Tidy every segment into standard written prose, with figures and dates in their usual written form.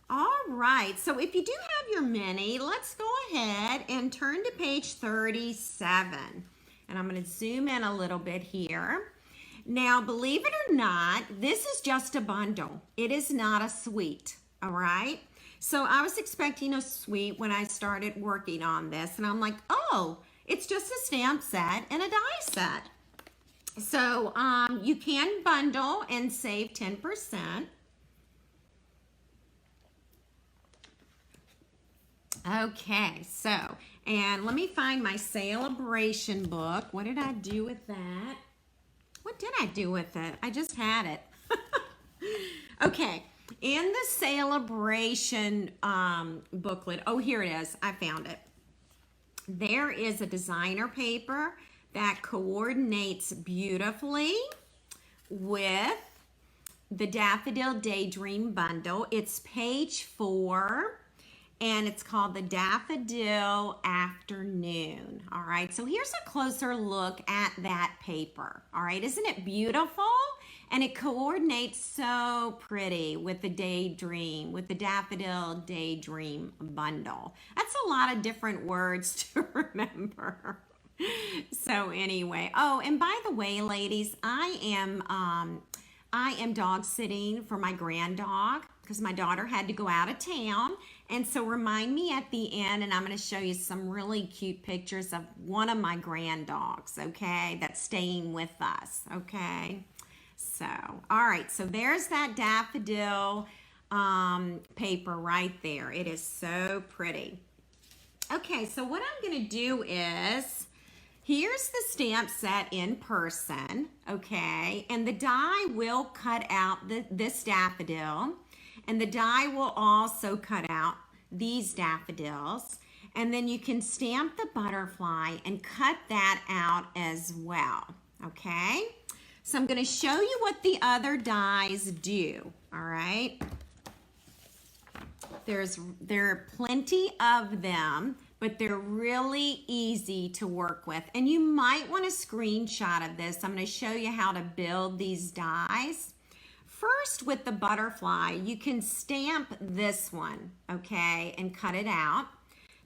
All right, so if you do have your mini, let's go ahead and turn to page 37. And I'm going to zoom in a little bit here. Now, believe it or not, this is just a bundle. It is not a suite, all right? So I was expecting a suite when I started working on this, and I'm like, oh, it's just a stamp set and a die set. So you can bundle and save 10%. Okay, so, and let me find my Sale-A-Bration book. What did I do with that? What did I do with it? I just had it. Okay, in the Sale-A-Bration booklet, oh, here it is. I found it. There is a designer paper that coordinates beautifully with the Daffodil Daydream Bundle. It's page 4. And it's called the Daffodil Afternoon. All right, so here's a closer look at that paper. All right, isn't it beautiful? And it coordinates so pretty with the Daydream, with the Daffodil Daydream Bundle. That's a lot of different words to remember. So anyway, oh, and by the way, ladies, I am dog sitting for my grand dog because my daughter had to go out of town. And so remind me at the end, and I'm going to show you some really cute pictures of one of my grand dogs, okay, that's staying with us, okay? So, all right, so there's that daffodil paper right there. It is so pretty. Okay, so what I'm going to do is, here's the stamp set in person, okay? And the die will cut out this daffodil, and the die will also cut out these daffodils. And then you can stamp the butterfly and cut that out as well, okay? So I'm going to show you what the other dies do, all right? There are plenty of them, but they're really easy to work with. And you might want a screenshot of this. I'm going to show you how to build these dies. First, with the butterfly, you can stamp this one, okay, and cut it out.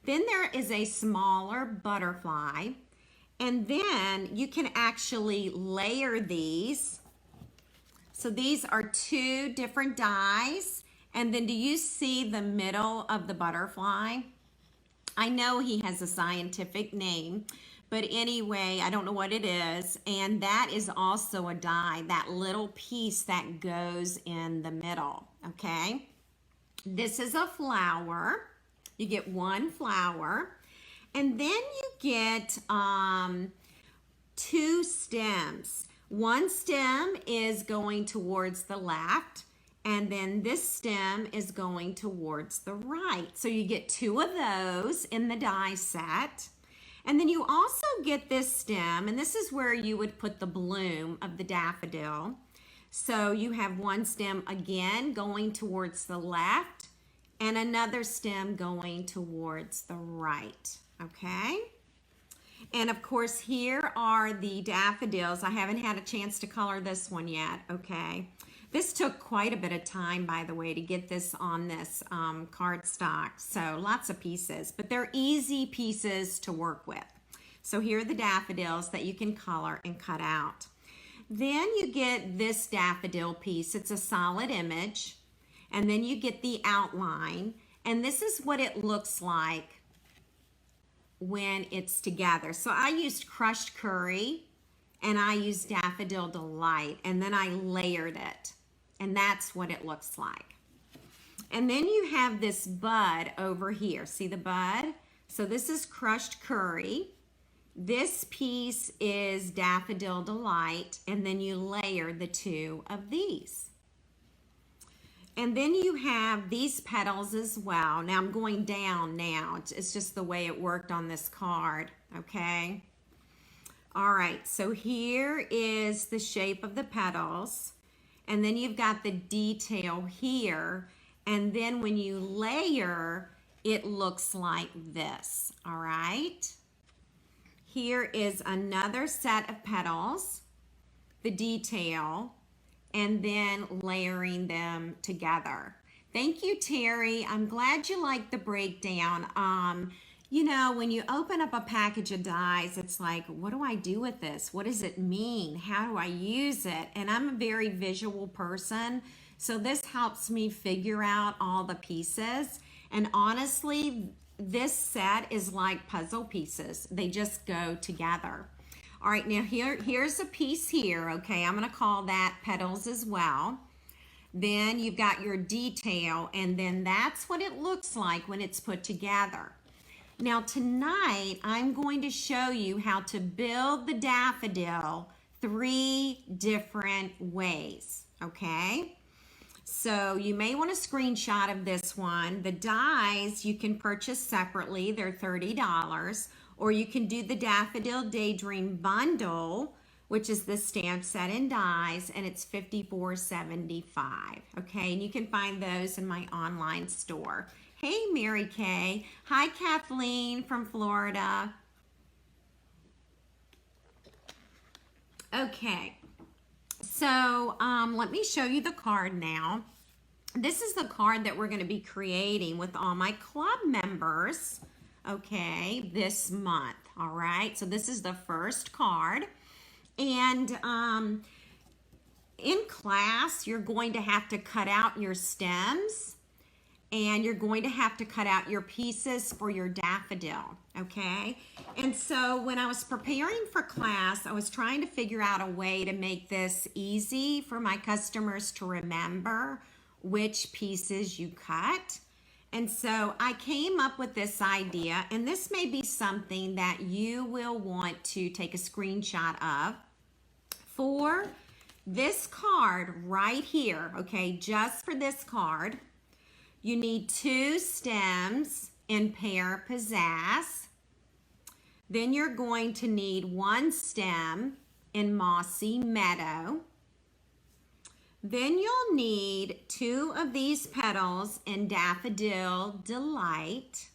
Then there is a smaller butterfly, and then you can actually layer these. So these are 2 different dies. And then do you see the middle of the butterfly? I know he has a scientific name, but anyway, I don't know what it is. And that is also a die, that little piece that goes in the middle, okay? This is a flower. You get 1 flower. And then you get 2 stems. One stem is going towards the left, and then this stem is going towards the right. So you get 2 of those in the die set. And then you also get this stem, and this is where you would put the bloom of the daffodil. So you have 1 stem again going towards the left, and another stem going towards the right, okay? And of course, here are the daffodils. I haven't had a chance to color this one yet, okay? This took quite a bit of time, by the way, to get this on this cardstock. So lots of pieces, but they're easy pieces to work with. So here are the daffodils that you can color and cut out. Then you get this daffodil piece. It's a solid image. And then you get the outline. And this is what it looks like when it's together. So I used crushed curry and I used Daffodil Delight, and then I layered it. And that's what it looks like. And then you have this bud over here. See the bud? So this is crushed curry. This piece is Daffodil Delight, and then you layer the 2 of these. And then you have these petals as well. Now I'm going down now. It's just the way it worked on this card, okay? All right, so here is the shape of the petals. And then you've got the detail here. And then when you layer, it looks like this, all right? Here is another set of petals, the detail, and then layering them together. Thank you, Terry. I'm glad you liked the breakdown. You know, when you open up a package of dies, it's like, what do I do with this? What does it mean? How do I use it? And I'm a very visual person, so this helps me figure out all the pieces. And honestly, this set is like puzzle pieces. They just go together. All right, now here's a piece here, okay? I'm gonna call that petals as well. Then you've got your detail, and then that's what it looks like when it's put together. Now tonight, I'm going to show you how to build the daffodil 3 different ways, okay? So you may want a screenshot of this one. The dies you can purchase separately, they're $30, or you can do the Daffodil Daydream Bundle, which is the stamp set and dies, and it's $54.75, okay? And you can find those in my online store. Hey, Mary Kay. Hi, Kathleen from Florida. Okay, so let me show you the card now. This is the card that we're going to be creating with all my club members, okay, this month, all right? So this is the first card. And in class, you're going to have to cut out your stems, and you're going to have to cut out your pieces for your daffodil, okay? And so when I was preparing for class, I was trying to figure out a way to make this easy for my customers to remember which pieces you cut. And so I came up with this idea, and this may be something that you will want to take a screenshot of. For this card right here, okay, just for this card, you need 2 stems in Pear Pizzazz. Then you're going to need 1 stem in Mossy Meadow. Then you'll need 2 of these petals in Daffodil Delight.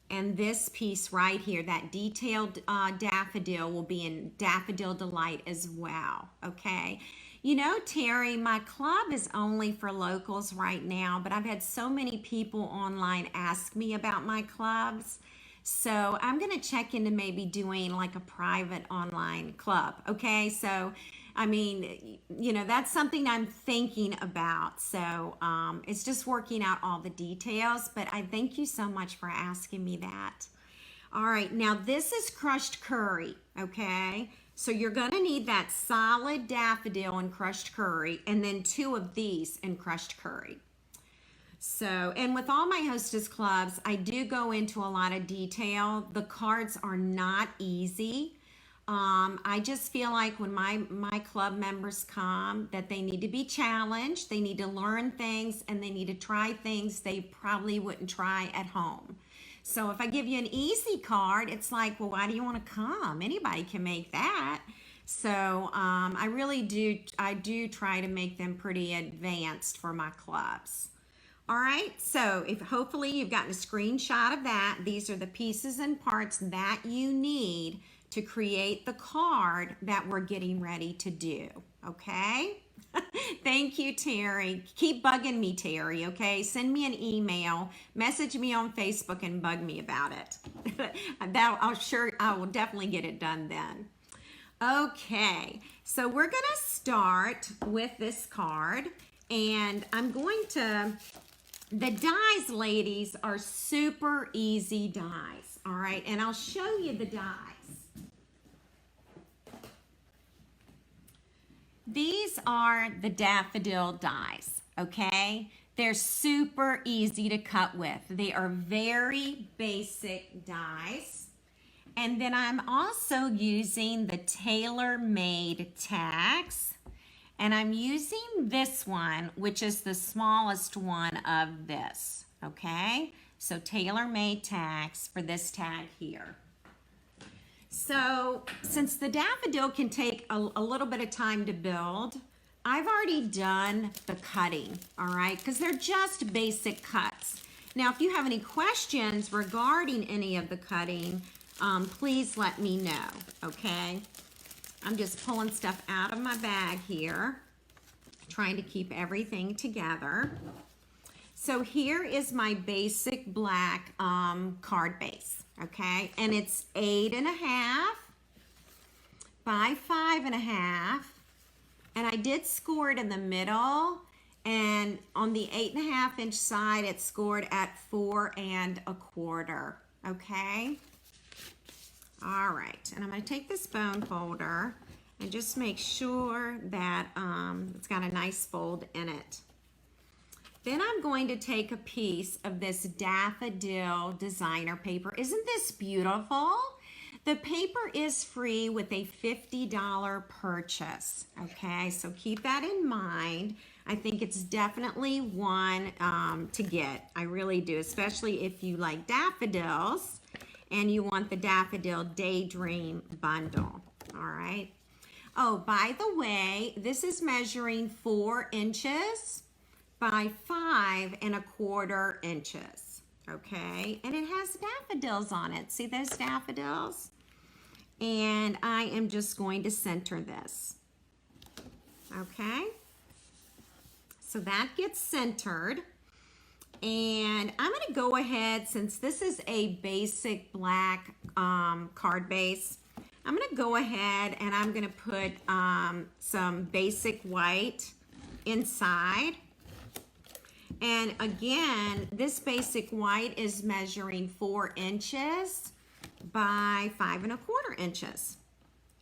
And this piece right here, that detailed daffodil, will be in Daffodil Delight as well, okay? You know, Terry, my club is only for locals right now, but I've had so many people online ask me about my clubs. So I'm gonna check into maybe doing like a private online club, okay? So, I mean, you know, that's something I'm thinking about. So it's just working out all the details, but I thank you so much for asking me that. All right, now this is crushed curry, okay? So you're gonna need that solid daffodil and crushed curry, and then 2 of these in crushed curry. So, and with all my hostess clubs, I do go into a lot of detail. The cards are not easy. I just feel like when my club members come, that they need to be challenged, they need to learn things, and they need to try things they probably wouldn't try at home. So if I give you an easy card, it's like, well, why do you want to come? Anybody can make that. So I do try to make them pretty advanced for my clubs. All right, so if hopefully you've gotten a screenshot of that. These are the pieces and parts that you need to create the card that we're getting ready to do, okay? Thank you, Terry. Keep bugging me, Terry, okay? Send me an email, message me on Facebook, and bug me about it. I will definitely get it done then. Okay, so we're gonna start with this card, and I'm going to, the dies, ladies, are super easy dies, all right? And I'll show you the dies. These are the daffodil dies, okay? They're super easy to cut with. They are very basic dies. And then I'm also using the tailor-made tags. And I'm using this one, which is the smallest one of this, okay? So tailor-made tags for this tag here. So since the daffodil can take a little bit of time to build, I've already done the cutting, all right? Because they're just basic cuts. Now, if you have any questions regarding any of the cutting, please let me know, okay? I'm just pulling stuff out of my bag here, trying to keep everything together. So here is my basic black card base, okay? And it's 8.5 by 5.5. And I did score it in the middle. And on the 8.5 inch side, it's scored at 4 1/4, okay? All right, and I'm gonna take this bone folder and just make sure that it's got a nice fold in it. Then I'm going to take a piece of this Daffodil designer paper. Isn't this beautiful? The paper is free with a $50 purchase, okay? So keep that in mind. I think it's definitely one to get. I really do, especially if you like daffodils and you want the Daffodil Daydream bundle, all right? Oh, by the way, this is measuring 4 inches by 5 1/4 inches, okay? And it has daffodils on it. See those daffodils? And I am just going to center this, okay? So that gets centered. And I'm gonna go ahead, since this is a basic black card base, I'm gonna go ahead and I'm gonna put some basic white inside. And again, this basic white is measuring 4 inches by 5 1/4 inches.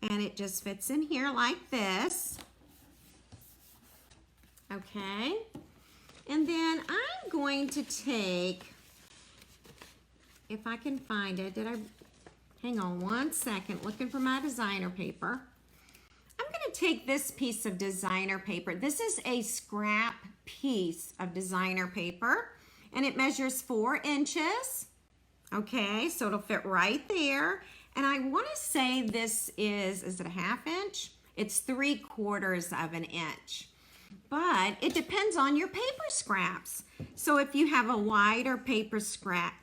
And it just fits in here like this. Okay. And then I'm going to take, if I can find it, hang on one second, looking for my designer paper. I'm going to take this piece of designer paper. This is a scrap piece of designer paper, and it measures 4 inches. Okay, so it'll fit right there. And I want to say this is it a 1/2 inch? It's 3/4 of an inch. But it depends on your paper scraps. So if you have a wider paper scrap,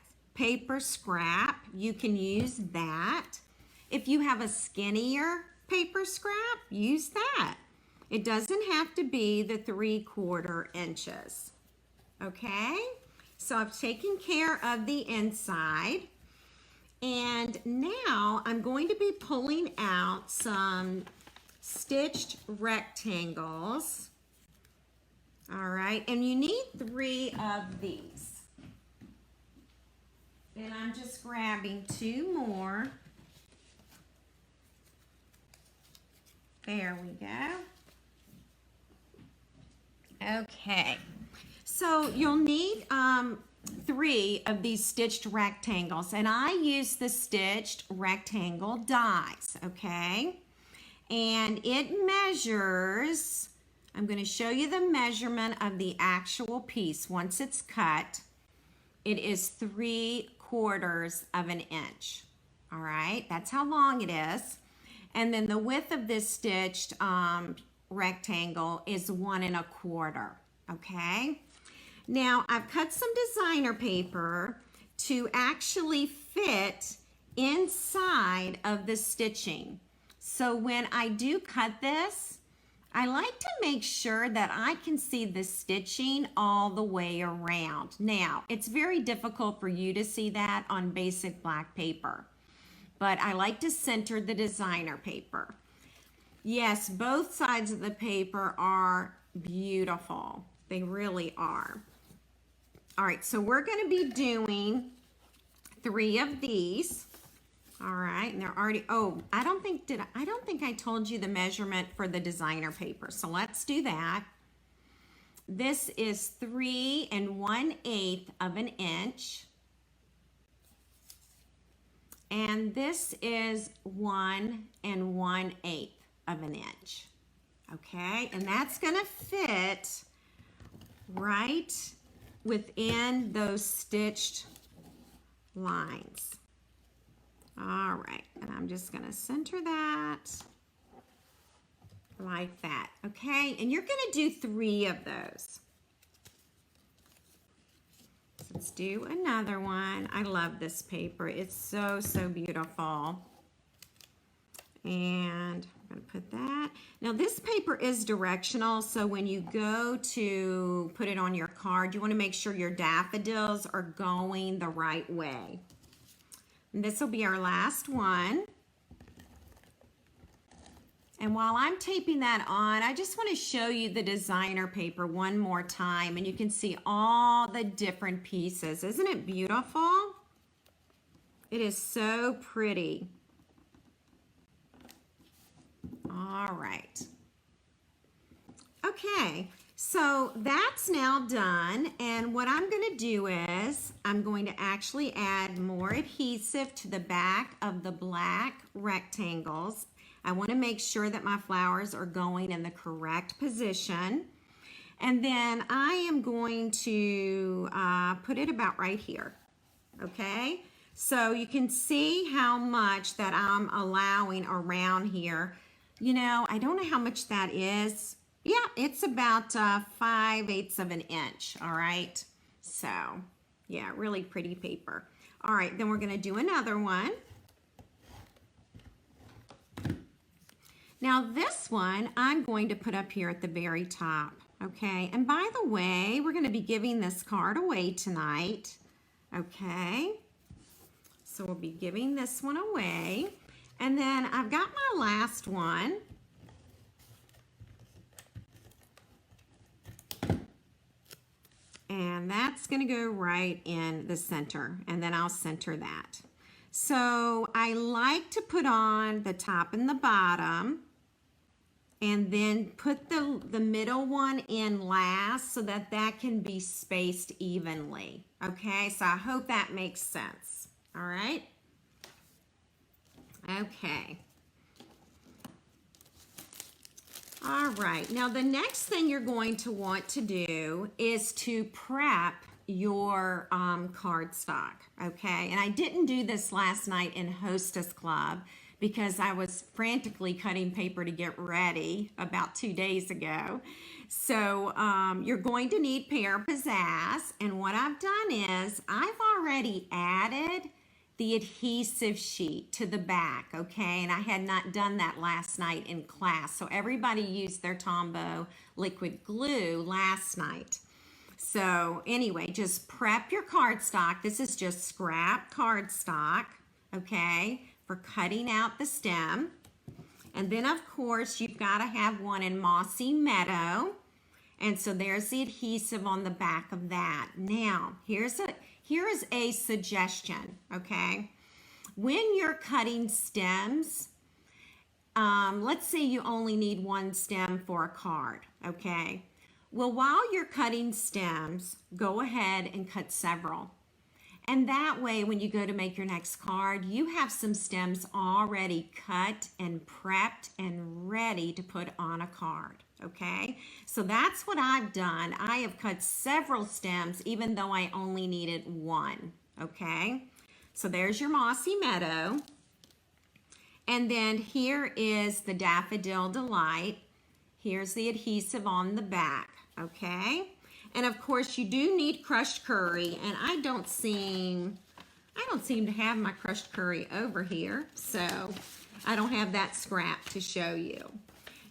you can use that. If you have a skinnier paper scrap, use that. It doesn't have to be the 3/4 inches. Okay? So I've taken care of the inside. And now I'm going to be pulling out some stitched rectangles. All right, and you need 3 of these. And I'm just grabbing 2 more. There we go. Okay, so you'll need 3 of these stitched rectangles, and I use the stitched rectangle dies, okay? And it measures, I'm going to show you the measurement of the actual piece. Once it's cut, it is 3/4 of an inch. All right, that's how long it is. And then the width of this stitched rectangle is 1 1/4. Okay. Now I've cut some designer paper to actually fit inside of the stitching. So when I do cut this, I like to make sure that I can see the stitching all the way around. Now, it's very difficult for you to see that on basic black paper, but I like to center the designer paper. Yes, both sides of the paper are beautiful. They really are. All right, so we're going to be doing 3 of these. All right, and they're already, oh, I don't think I told you the measurement for the designer paper. So let's do that. This is 3 1/8 of an inch. And this is 1 1/8 of an inch. Okay, and that's gonna fit right within those stitched lines. All right, and I'm just gonna center that like that, okay? And you're gonna do 3 of those. So let's do another one. I love this paper. It's so, so beautiful. And I'm going to put that. Now this paper is directional, so when you go to put it on your card, you want to make sure your daffodils are going the right way. And this will be our last one. And while I'm taping that on, I just want to show you the designer paper one more time, and you can see all the different pieces. Isn't it beautiful? It is so pretty. All right. Okay, so that's now done, and what I'm going to do is I'm going to actually add more adhesive to the back of the black rectangles. I want to make sure that my flowers are going in the correct position, and then I am going to put it about right here. Okay, so you can see how much that I'm allowing around here. You know, I don't know how much that is. Yeah, it's about 5/8 of an inch, all right? So, yeah, really pretty paper. All right, then we're going to do another one. Now, this one I'm going to put up here at the very top, okay? And by the way, we're going to be giving this card away tonight, okay? So we'll be giving this one away. And then I've got my last one. And that's going to go right in the center. And then I'll center that. So I like to put on the top and the bottom. And then put the middle one in last so that that can be spaced evenly. Okay, so I hope that makes sense. All right. Okay. All right. Now the next thing you're going to want to do is to prep your cardstock. Okay. And I didn't do this last night in Hostess Club because I was frantically cutting paper to get ready about 2 days ago. So you're going to need Pear Pizzazz. And what I've done is I've already added the adhesive sheet to the back, okay? And I had not done that last night in class. So everybody used their Tombow liquid glue last night. So anyway, just prep your cardstock. This is just scrap cardstock, okay, for cutting out the stem. And then of course you've got to have one in Mossy Meadow. And so there's the adhesive on the back of that. Now, here is a suggestion, okay? When you're cutting stems, let's say you only need one stem for a card, okay? Well, while you're cutting stems, go ahead and cut several. And that way, when you go to make your next card, you have some stems already cut and prepped and ready to put on a card, okay? So that's what I've done. I have cut several stems, even though I only needed one, okay? So there's your Mossy Meadow. And then here is the Daffodil Delight. Here's the adhesive on the back, okay? And of course you do need crushed curry, and I don't seem to have my crushed curry over here, so I don't have that scrap to show you.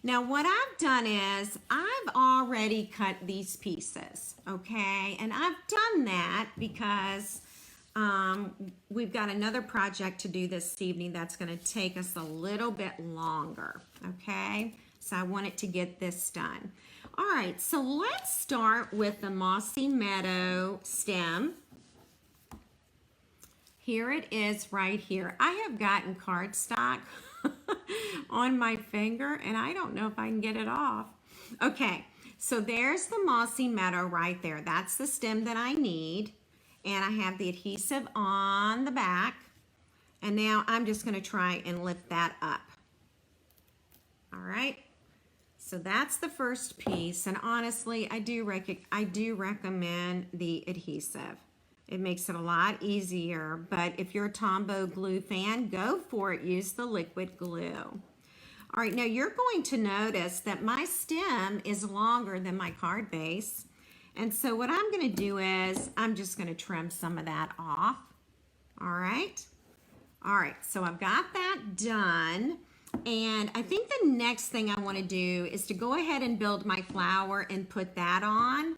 Now what I've done is I've already cut these pieces, okay? And I've done that because we've got another project to do this evening that's going to take us a little bit longer, okay? So I wanted to get this done. All right, so let's start with the Mossy Meadow stem. Here it is right here. I have gotten cardstock on my finger, and I don't know if I can get it off. Okay, so there's the Mossy Meadow right there. That's the stem that I need, and I have the adhesive on the back. And now I'm just going to try and lift that up. All right. So that's the first piece, and honestly, I do recommend the adhesive. It makes it a lot easier, but if you're a Tombow glue fan, go for it. Use the liquid glue. All right, now you're going to notice that my stem is longer than my card base, and so what I'm going to do is I'm just going to trim some of that off. All right, so I've got that done. And I think the next thing I want to do is to go ahead and build my flower and put that on.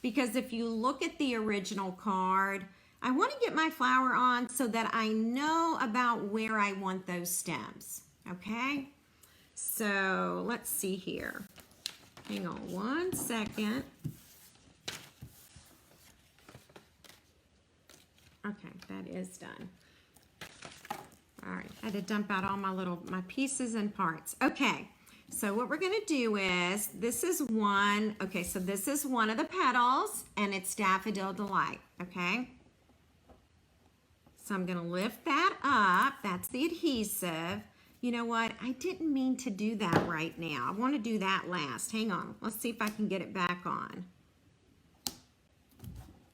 Because if you look at the original card, I want to get my flower on so that I know about where I want those stems. Okay? So let's see here. Hang on one second. Okay, that is done. All right, I had to dump out all my pieces and parts. Okay, so what we're gonna do is, this is one, okay, so this is one of the petals and it's Daffodil Delight, okay? So I'm gonna lift that up, that's the adhesive. You know what, I didn't mean to do that right now. I wanna do that last, hang on. Let's see if I can get it back on.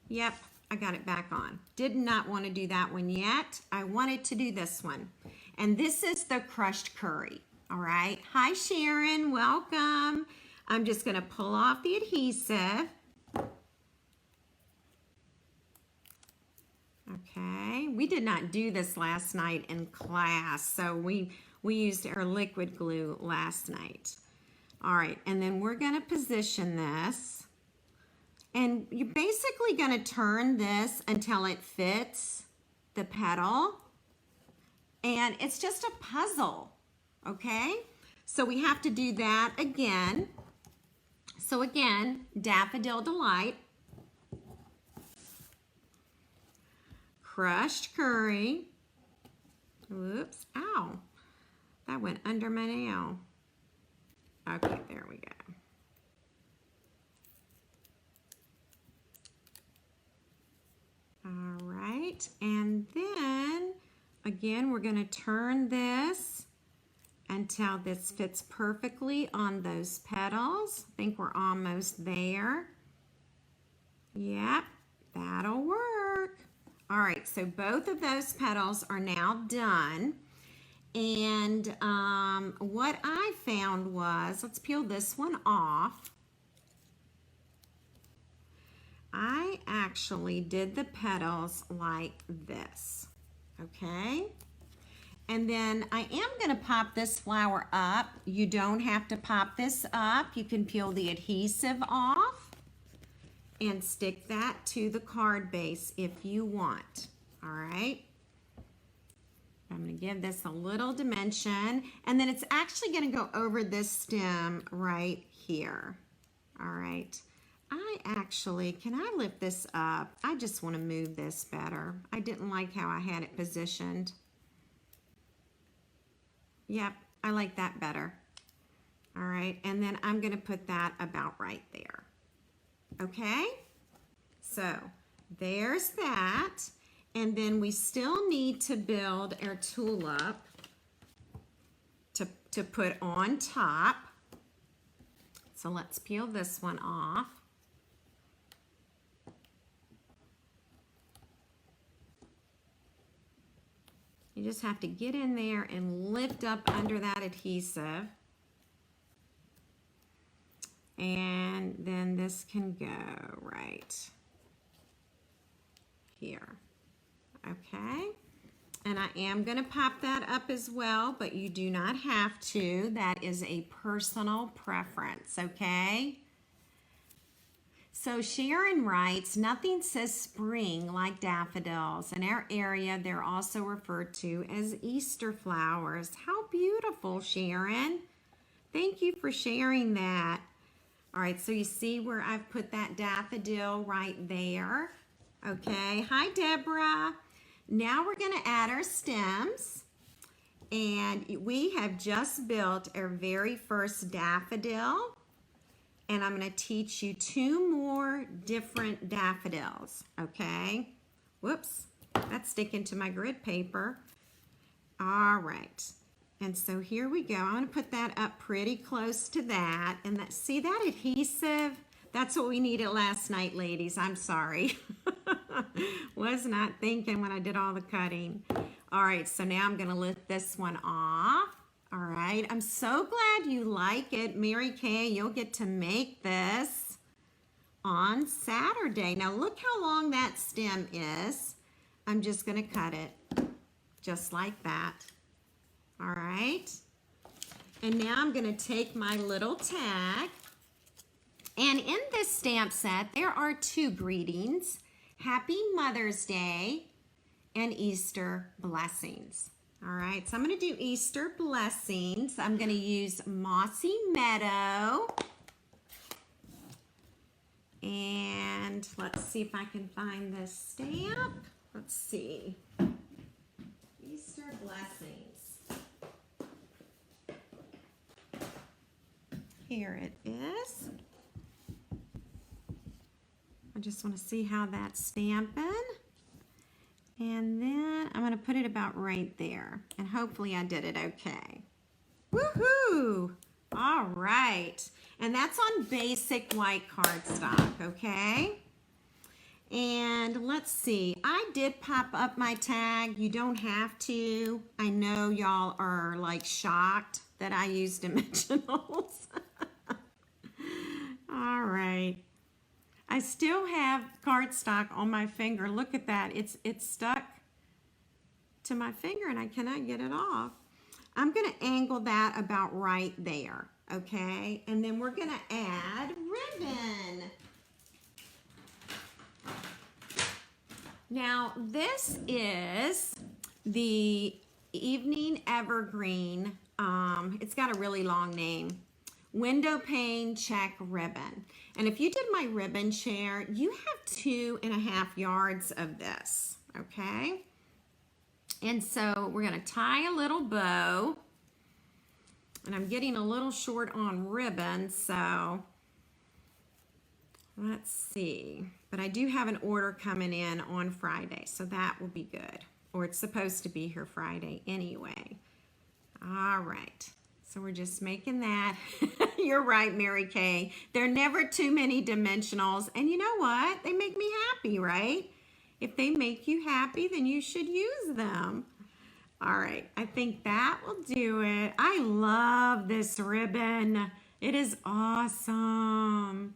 Yep. I got it back on. Did not want to do that one yet. I wanted to do this one. And this is the crushed curry. All right. Hi, Sharon. Welcome. I'm just going to pull off the adhesive. Okay. We did not do this last night in class. So we used our liquid glue last night. All right. And then we're going to position this. And you're basically going to turn this until it fits the petal. And it's just a puzzle, okay? So we have to do that again. So again, Daffodil Delight, crushed curry. Whoops, ow. That went under my nail. Okay, there we go. All right, and then again, we're going to turn this until this fits perfectly on those petals. I think we're almost there. Yep, that'll work. All right, so both of those petals are now done. And what I found was, let's peel this one off. I actually did the petals like this, okay? And then I am going to pop this flower up. You don't have to pop this up. You can peel the adhesive off and stick that to the card base if you want, all right? I'm going to give this a little dimension, and then it's actually going to go over this stem right here, all right? Can I lift this up? I just want to move this better. I didn't like how I had it positioned. Yep, I like that better. All right, and then I'm going to put that about right there. Okay, so there's that. And then we still need to build our tulip to put on top. So let's peel this one off. You just have to get in there and lift up under that adhesive. And then this can go right here. Okay. And I am going to pop that up as well, but you do not have to. That is a personal preference, okay? So Sharon writes, nothing says spring like daffodils. In our area, they're also referred to as Easter flowers. How beautiful, Sharon. Thank you for sharing that. All right, so you see where I've put that daffodil right there. Okay, hi Deborah. Now we're gonna add our stems. And we have just built our very first daffodil. And I'm going to teach you 2 more different daffodils, okay? Whoops, that's sticking to my grid paper. All right, and so here we go. I'm going to put that up pretty close to that. And that, see that adhesive? That's what we needed last night, ladies. I'm sorry. Was not thinking when I did all the cutting. All right, so now I'm going to lift this one off. All right, I'm so glad you like it. Mary Kay, you'll get to make this on Saturday. Now look how long that stem is. I'm just gonna cut it just like that. All right, And now I'm gonna take my little tag, and in this stamp set, there are 2 greetings, Happy Mother's Day and Easter Blessings. All right, so I'm gonna do Easter Blessings. I'm gonna use Mossy Meadow. And let's see if I can find this stamp. Let's see. Easter Blessings. Here it is. I just want to see how that's stamping. And then I'm going to put it about right there. And hopefully I did it okay. Woohoo! All right. And that's on basic white cardstock, okay? And let's see. I did pop up my tag. You don't have to. I know y'all are like shocked that I use dimensionals. All right. I still have cardstock on my finger. Look at that. It's stuck to my finger and I cannot get it off. I'm going to angle that about right there, okay? And then we're going to add ribbon. Now, this is the Evening Evergreen. It's got a really long name. Window pane check ribbon. And if you did my ribbon share, you have 2.5 yards of this, okay? And so we're gonna tie a little bow, and I'm getting a little short on ribbon, so let's see. But I do have an order coming in on Friday, so that will be good. Or it's supposed to be here Friday anyway. All right. So we're just making that. You're right, Mary Kay. There are never too many dimensionals. And you know what? They make me happy, right? If they make you happy, then you should use them. All right, I think that will do it. I love this ribbon. It is awesome.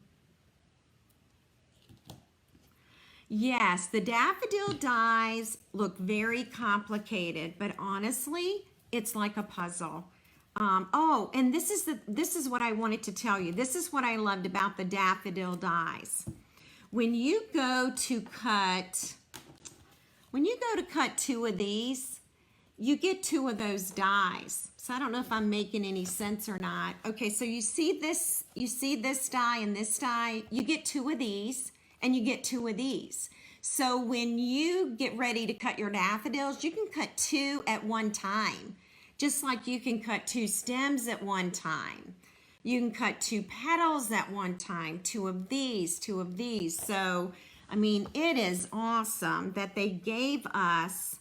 Yes, the daffodil dies look very complicated, but honestly, it's like a puzzle. Oh, and this is what I wanted to tell you. This is what I loved about the daffodil dies. When you go to cut 2 of these, you get 2 of those dies. So I don't know if I'm making any sense or not. Okay, so you see this die and this die, you get 2 of these and you get 2 of these. So when you get ready to cut your daffodils, you can cut 2 at one time. Just like you can cut 2 stems at one time. You can cut 2 petals at one time, 2 of these, 2 of these. So, I mean, it is awesome that they gave us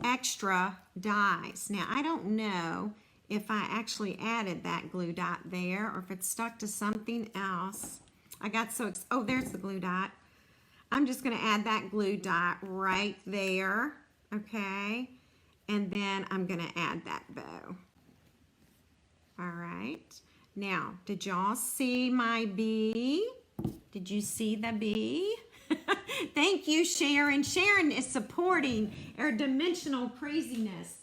extra dies. Now, I don't know if I actually added that glue dot there or if it's stuck to something else. I got so, oh, there's the glue dot. I'm just gonna add that glue dot right there, okay? And then I'm gonna add that bow. All right. Now, did y'all see my bee? Did you see the bee? Thank you, Sharon. Sharon is supporting our dimensional craziness.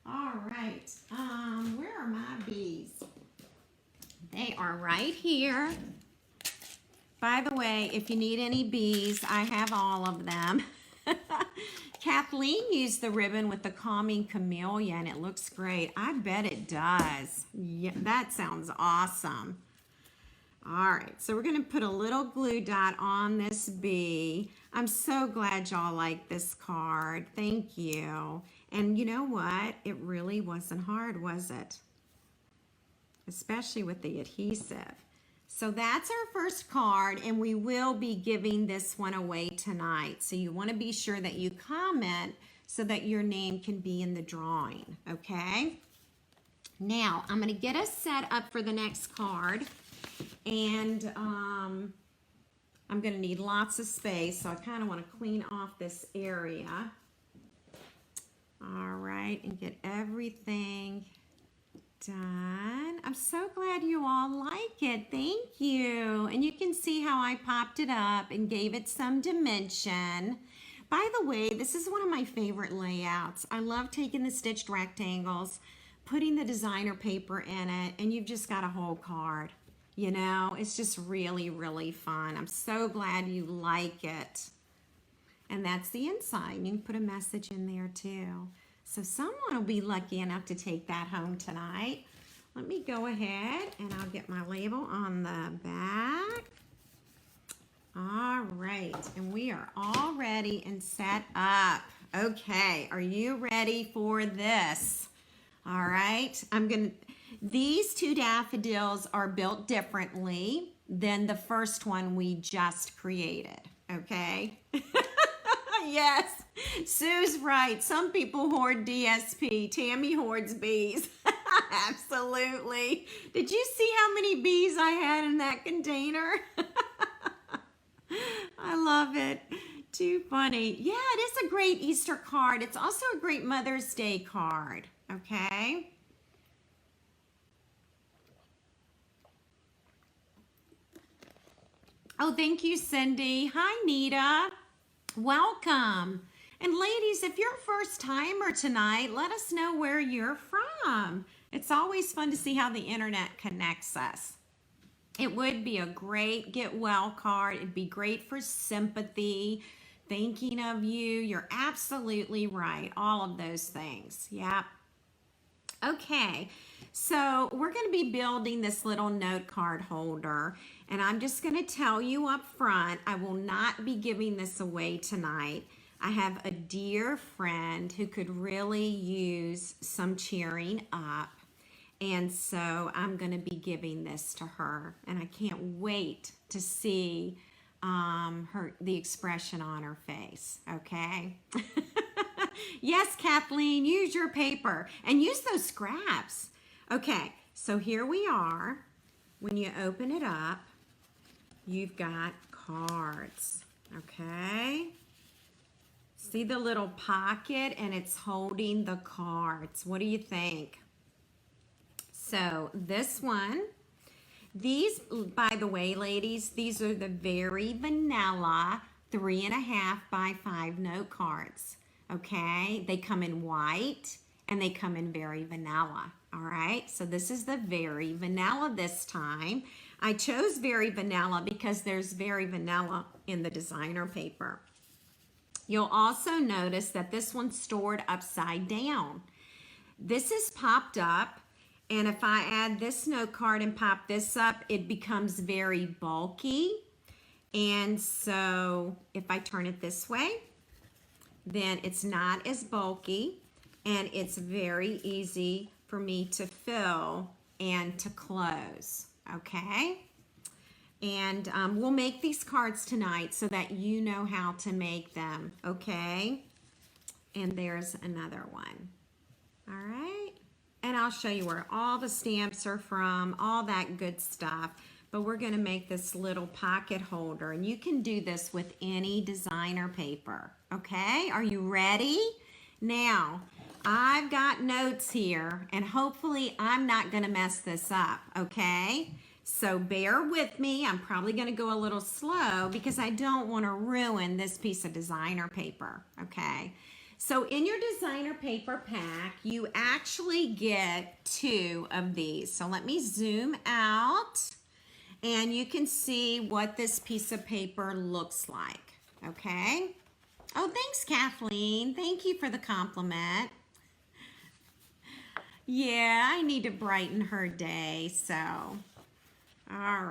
All right. Where are my bees? They are right here. By the way, if you need any bees, I have all of them. Kathleen used the ribbon with the Calming Camellia, and it looks great. I bet it does. Yeah, that sounds awesome. All right, so we're going to put a little glue dot on this bee. I'm so glad y'all like this card. Thank you. And you know what? It really wasn't hard, was it? Especially with the adhesive. So that's our first card, and we will be giving this one away tonight. So you want to be sure that you comment so that your name can be in the drawing, okay? Now, I'm going to get us set up for the next card, and I'm going to need lots of space, so I kind of want to clean off this area. All right, and get everything done. I'm so glad you all like it. Thank you. And you can see how I popped it up and gave it some dimension. By the way, this is one of my favorite layouts. I love taking the stitched rectangles, putting the designer paper in it, and you've just got a whole card. You know, it's just really, really fun. I'm so glad you like it. And that's the inside. You can put a message in there too. So someone will be lucky enough to take that home tonight. Let me go ahead and I'll get my label on the back. All right, and we are all ready and set up. Okay, are you ready for this? All right, these two daffodils are built differently than the first one we just created, okay? Yes, Sue's right. Some people hoard DSP. Tammy hoards bees. Absolutely. Did you see how many bees I had in that container? I love it. Too funny. Yeah, it is a great Easter card. It's also a great Mother's Day card, okay? Oh, thank you, Cindy. Hi, Nita. Welcome. And ladies, if you're a first timer tonight, let us know where you're from. It's always fun to see how the internet connects us. It would be a great get well card. It'd be great for sympathy, thinking of you. You're absolutely right. All of those things. Yeah. Okay. So we're going to be building this little note card holder, and I'm just going to tell you up front, I will not be giving this away tonight. I have a dear friend who could really use some cheering up, and so I'm going to be giving this to her, and I can't wait to see the expression on her face, okay? Yes, Kathleen, use your paper and use those scraps. Okay, so here we are. When you open it up, you've got cards, okay? See the little pocket, and it's holding the cards. What do you think? So this one, these, by the way, ladies, these are the very vanilla 3.5 by 5 note cards, okay? They come in white and they come in very vanilla, all right? So this is the very vanilla this time. I chose very vanilla because there's very vanilla in the designer paper. You'll also notice that this one's stored upside down. This is popped up, and if I add this note card and pop this up, it becomes very bulky. And so if I turn it this way, then it's not as bulky, and it's very easy for me to fill and to close, okay? And we'll make these cards tonight so that you know how to make them, okay? And there's another one, all right? And I'll show you where all the stamps are from, all that good stuff. But we're gonna make this little pocket holder, and you can do this with any designer paper, okay? Are you ready? Now, I've got notes here, and hopefully I'm not gonna mess this up, okay? So bear with me. I'm probably gonna go a little slow because I don't wanna ruin this piece of designer paper, okay? So in your designer paper pack, you actually get 2 of these. So let me zoom out, and you can see what this piece of paper looks like, okay? Oh, thanks, Kathleen. Thank you for the compliment. Yeah, I need to brighten her day, so. All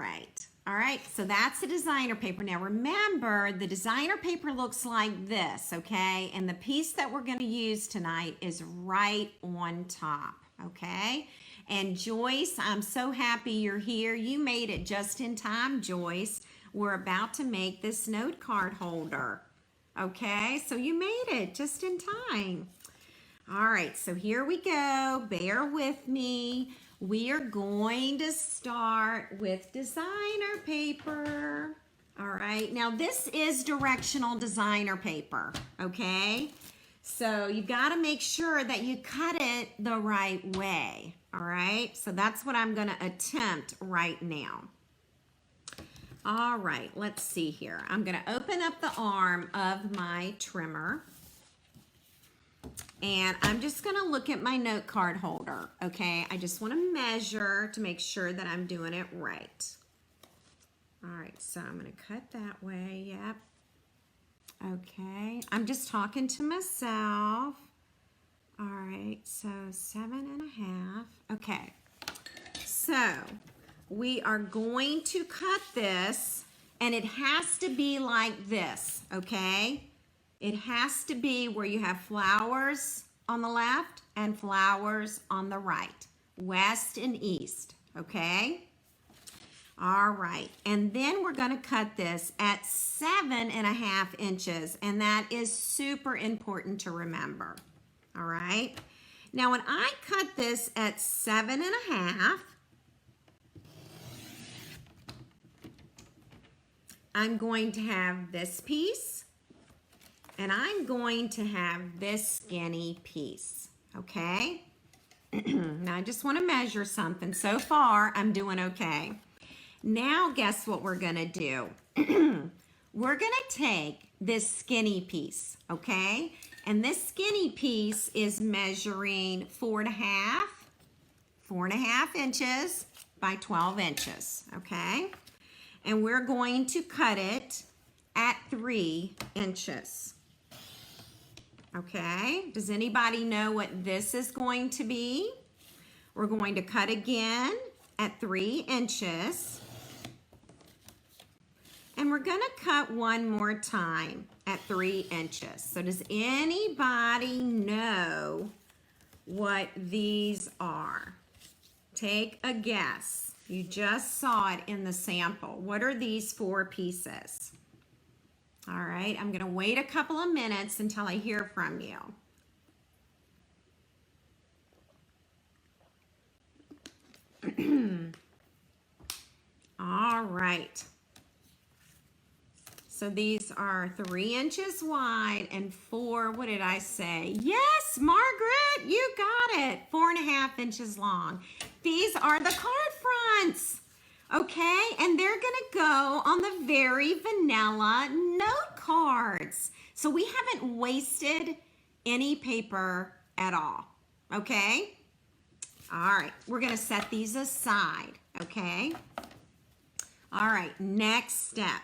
right, so that's the designer paper. Now remember, the designer paper looks like this, okay? And the piece that we're gonna use tonight is right on top, okay? And Joyce, I'm so happy you're here. You made it just in time, Joyce. We're about to make this note card holder, okay? So you made it just in time. All right, so here we go. Bear with me. We are going to start with designer paper. All right, now this is directional designer paper, okay? So you've got to make sure that you cut it the right way, all right? So that's what I'm gonna attempt right now. All right, let's see here. I'm gonna open up the arm of my trimmer. And I'm just gonna look at my note card holder, okay? I just wanna measure to make sure that I'm doing it right. All right, so I'm gonna cut that way, yep. Okay, I'm just talking to myself. All right, so 7.5. Okay, so we are going to cut this, and it has to be like this, okay? It has to be where you have flowers on the left and flowers on the right, west and east, okay? All right, and then we're gonna cut this at 7.5 inches, and that is super important to remember, all right? Now, when I cut this at 7.5, I'm going to have this piece, and I'm going to have this skinny piece, okay? Now, I just wanna measure something. So far, I'm doing okay. Now, guess what we're gonna do? We're gonna take this skinny piece, okay? And this skinny piece is measuring 4.5 inches by 12 inches, okay? And we're going to cut it at 3 inches, okay? Does anybody know what this is going to be? We're going to cut again at 3 inches. And we're gonna cut one more time at 3 inches. So does anybody know what these are? Take a guess. You just saw it in the sample. What are these 4 pieces? All right, I'm gonna wait a couple of minutes until I hear from you. All right. So these are 3 inches wide and 4, what did I say? Yes, Margaret, you got it. 4.5 inches long. These are the card fronts, okay? And they're gonna go on the very vanilla note cards. So we haven't wasted any paper at all, okay? All right, we're gonna set these aside, okay? All right, next step.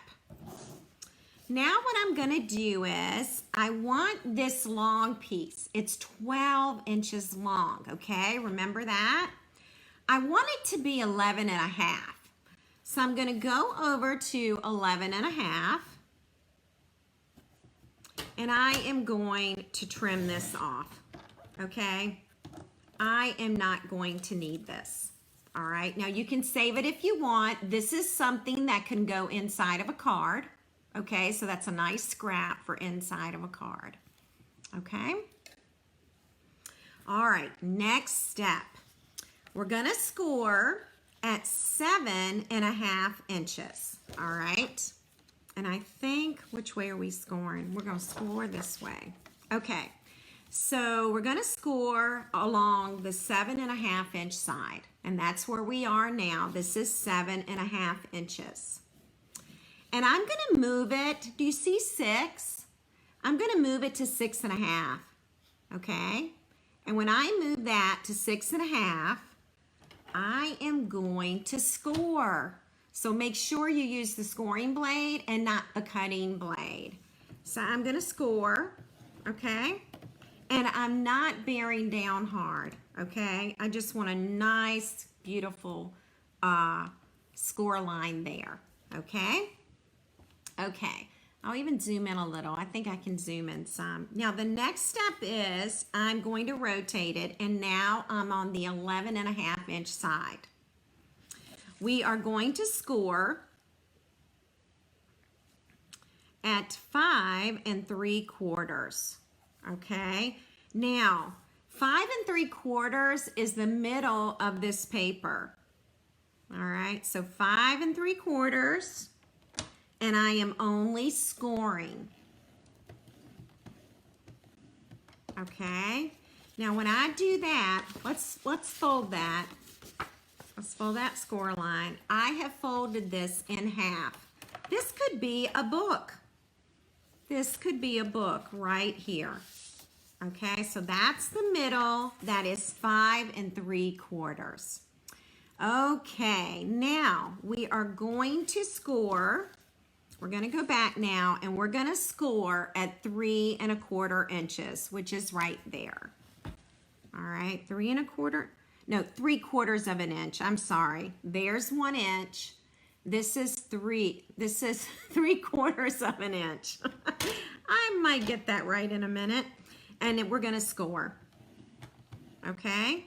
Now what I'm gonna do is, I want this long piece. It's 12 inches long, okay? Remember that? I want it to be 11.5. So I'm gonna go over to 11.5, and I am going to trim this off, okay? I am not going to need this, all right? Now you can save it if you want. This is something that can go inside of a card. Okay, so that's a nice scrap for inside of a card, okay? All right, next step. We're gonna score at 7.5 inches, all right? And I think, which way are we scoring? We're gonna score this way. Okay, so we're gonna score along the 7.5 inch side, and that's where we are now. This is 7.5 inches. And I'm gonna move it, do you see 6? I'm gonna move it to 6.5, okay? And when I move that to 6.5, I am going to score. So make sure you use the scoring blade and not a cutting blade. So I'm gonna score, okay? And I'm not bearing down hard, okay? I just want a nice, beautiful score line there, okay? Okay, I'll even zoom in a little. I think I can zoom in some. Now the next step is I'm going to rotate it, and now I'm on the 11.5 inch side. We are going to score at 5 3/4. Okay, now 5 3/4 is the middle of this paper. All right, so 5 3/4. And I am only scoring. Okay. Now when I do that, let's fold that. Let's fold that score line. I have folded this in half. This could be a book. This could be a book right here. Okay, so that's the middle. That is 5 3/4. Okay, now we are going to score. We're going to go back now and we're going to score at 3 1/4 inches, which is right there. All right, 3 1/4, no, 3/4 of an inch. I'm sorry. There's 1 inch. This is 3/4 of an inch. I might get that right in a minute. And then we're going to score. Okay.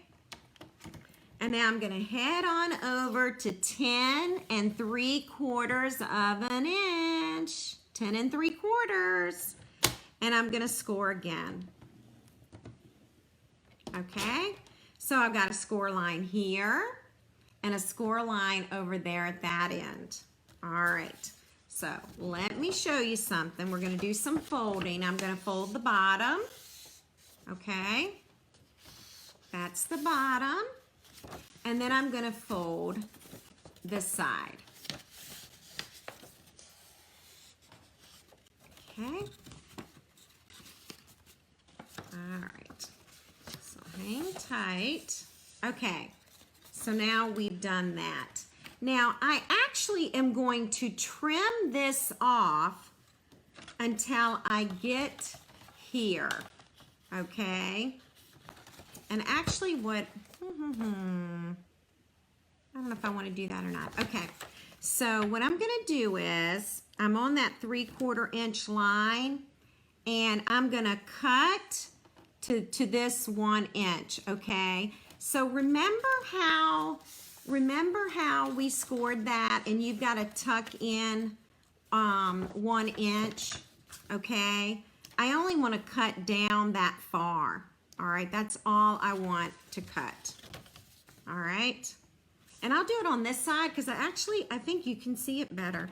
And now I'm going to head on over to 10 3/4 of an inch. 10 3/4. And I'm going to score again. Okay. So I've got a score line here and a score line over there at that end. All right. So let me show you something. We're going to do some folding. I'm going to fold the bottom. Okay. That's the bottom. And then I'm going to fold this side. Okay. All right. So hang tight. Okay. So now we've done that. Now I actually am going to trim this off until I get here. Okay. And actually what, I don't know if I want to do that or not. Okay, so what I'm going to do is, I'm on that 3/4 inch line, and I'm going to cut to this 1 inch, okay? So remember how we scored that, and you've got to tuck in 1 inch, okay? I only want to cut down that far. All right, that's all I want to cut. All right, and I'll do it on this side because I think you can see it better.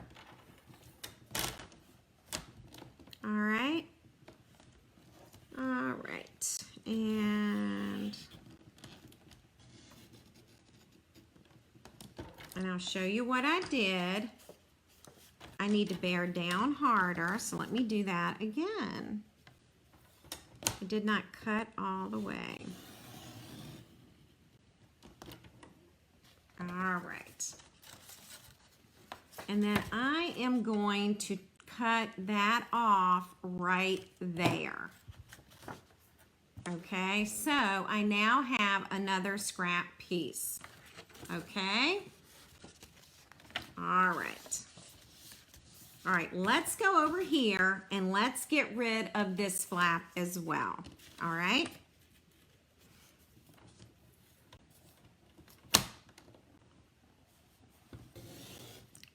All right, and I'll show you what I did. I need to bear down harder, so let me do that again. I did not cut all the way. All right. And then I am going to cut that off right there. Okay, so I now have another scrap piece. Okay. All right. All right, let's go over here and let's get rid of this flap as well. All right.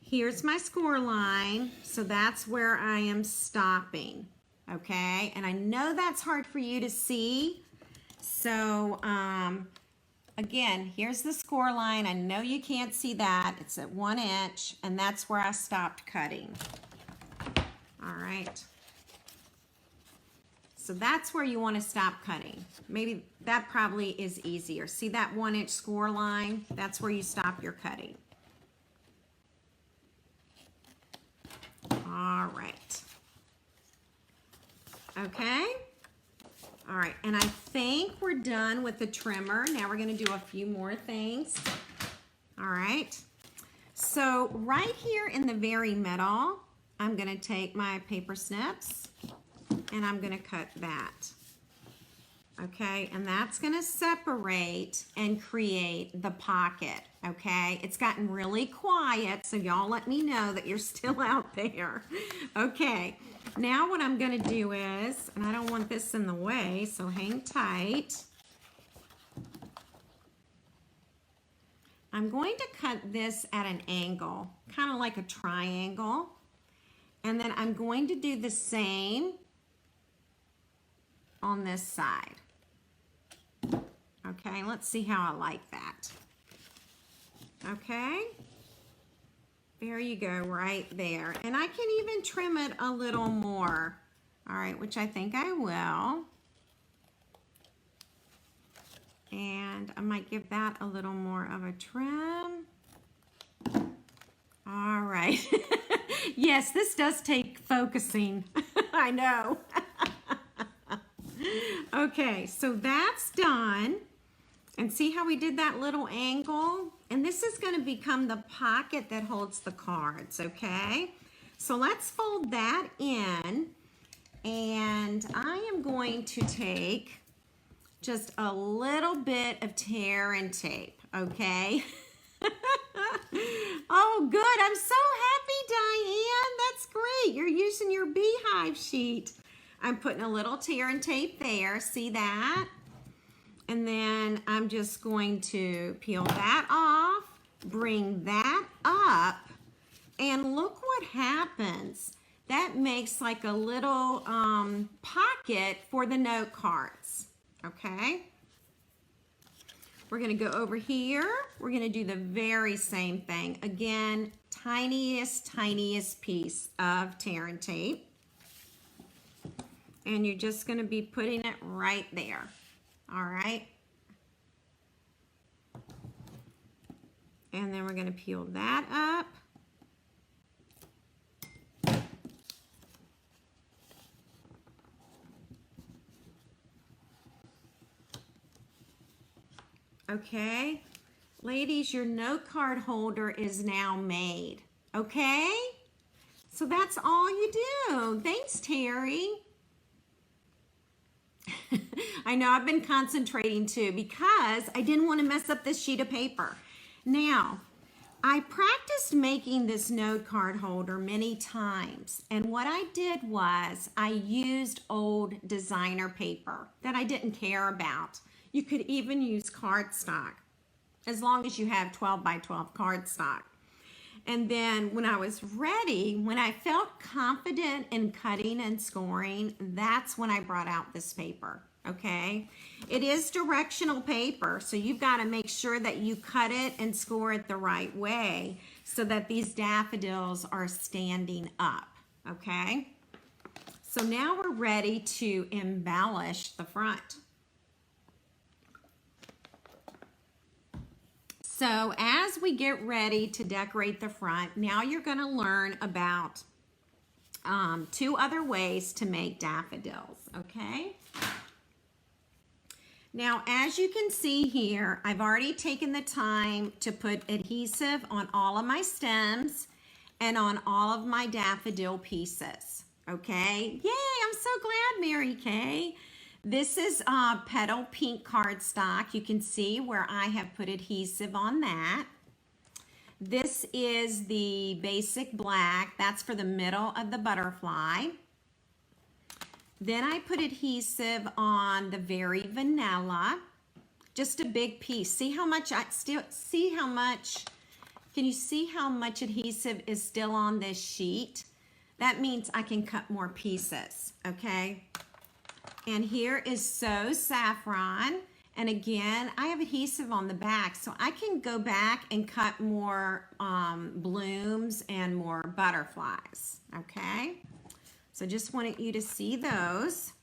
Here's my score line, so that's where I am stopping. Okay, and I know that's hard for you to see. So, again, here's the score line. I know you can't see that. It's at 1 inch, and that's where I stopped cutting. All right. So that's where you want to stop cutting. Maybe that probably is easier. See that 1 inch score line? That's where you stop your cutting. All right. Okay. All right, and I think we're done with the trimmer. Now we're going to do a few more things. All right. So right here in the very middle, I'm going to take my paper snips and I'm going to cut that. Okay, and that's going to separate and create the pocket. Okay, it's gotten really quiet, so y'all let me know that you're still out there. Okay. Now what I'm going to do is, and I don't want this in the way, so hang tight. I'm going to cut this at an angle, kind of like a triangle. And then I'm going to do the same on this side. Okay, let's see how I like that. Okay. There you go, right there. And I can even trim it a little more. All right, which I think I will. And I might give that a little more of a trim. All right. Yes, this does take focusing. I know. Okay, so that's done. And see how we did that little angle? And this is going to become the pocket that holds the cards, okay? So let's fold that in. And I am going to take just a little bit of tear and tape, okay? Oh, good. I'm so happy, Diane. That's great. You're using your beehive sheet. I'm putting a little tear and tape there. See that? And then I'm just going to peel that off, bring that up, and look what happens. That makes like a little pocket for the note cards, okay? We're gonna go over here. We're gonna do the very same thing. Again, tiniest piece of tear and tape. And you're just gonna be putting it right there, all right? And then we're gonna peel that up. Okay, ladies, your note card holder is now made, okay? So that's all you do. Thanks, Terry. I know I've been concentrating too because I didn't want to mess up this sheet of paper. Now, I practiced making this note card holder many times, and what I did was I used old designer paper that I didn't care about. You could even use cardstock as long as you have 12 by 12 cardstock. And then when I was ready, when I felt confident in cutting and scoring, that's when I brought out this paper, okay? It is directional paper, so you've got to make sure that you cut it and score it the right way so that these daffodils are standing up, okay? So now we're ready to embellish the front. So as we get ready to decorate the front, now you're going to learn about 2 other ways to make daffodils, okay? Now, as you can see here, I've already taken the time to put adhesive on all of my stems and on all of my daffodil pieces, okay? Yay, I'm so glad, Mary Kay. This is petal pink cardstock. You can see where I have put adhesive on that. This is the basic black. That's for the middle of the butterfly. Then I put adhesive on the very vanilla. Just a big piece. See how much can you see how much adhesive is still on this sheet? That means I can cut more pieces, okay? And here is So Saffron. And again, I have adhesive on the back, so I can go back and cut more blooms and more butterflies, okay? So just wanted you to see those.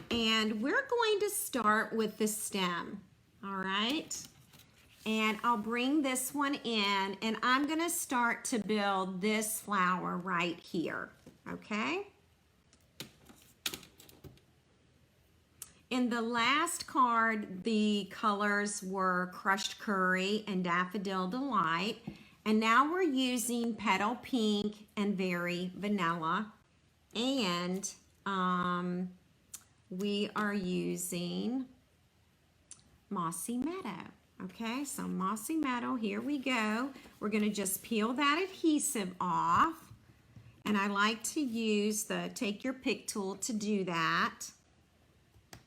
And we're going to start with the stem, all right? And I'll bring this one in, and I'm gonna start to build this flower right here, okay? In the last card, the colors were Crushed Curry and Daffodil Delight. And now we're using Petal Pink and Very Vanilla. And we are using Mossy Meadow. Okay, so Mossy Meadow, here we go. We're gonna just peel that adhesive off. And I like to use the Take Your Pick tool to do that.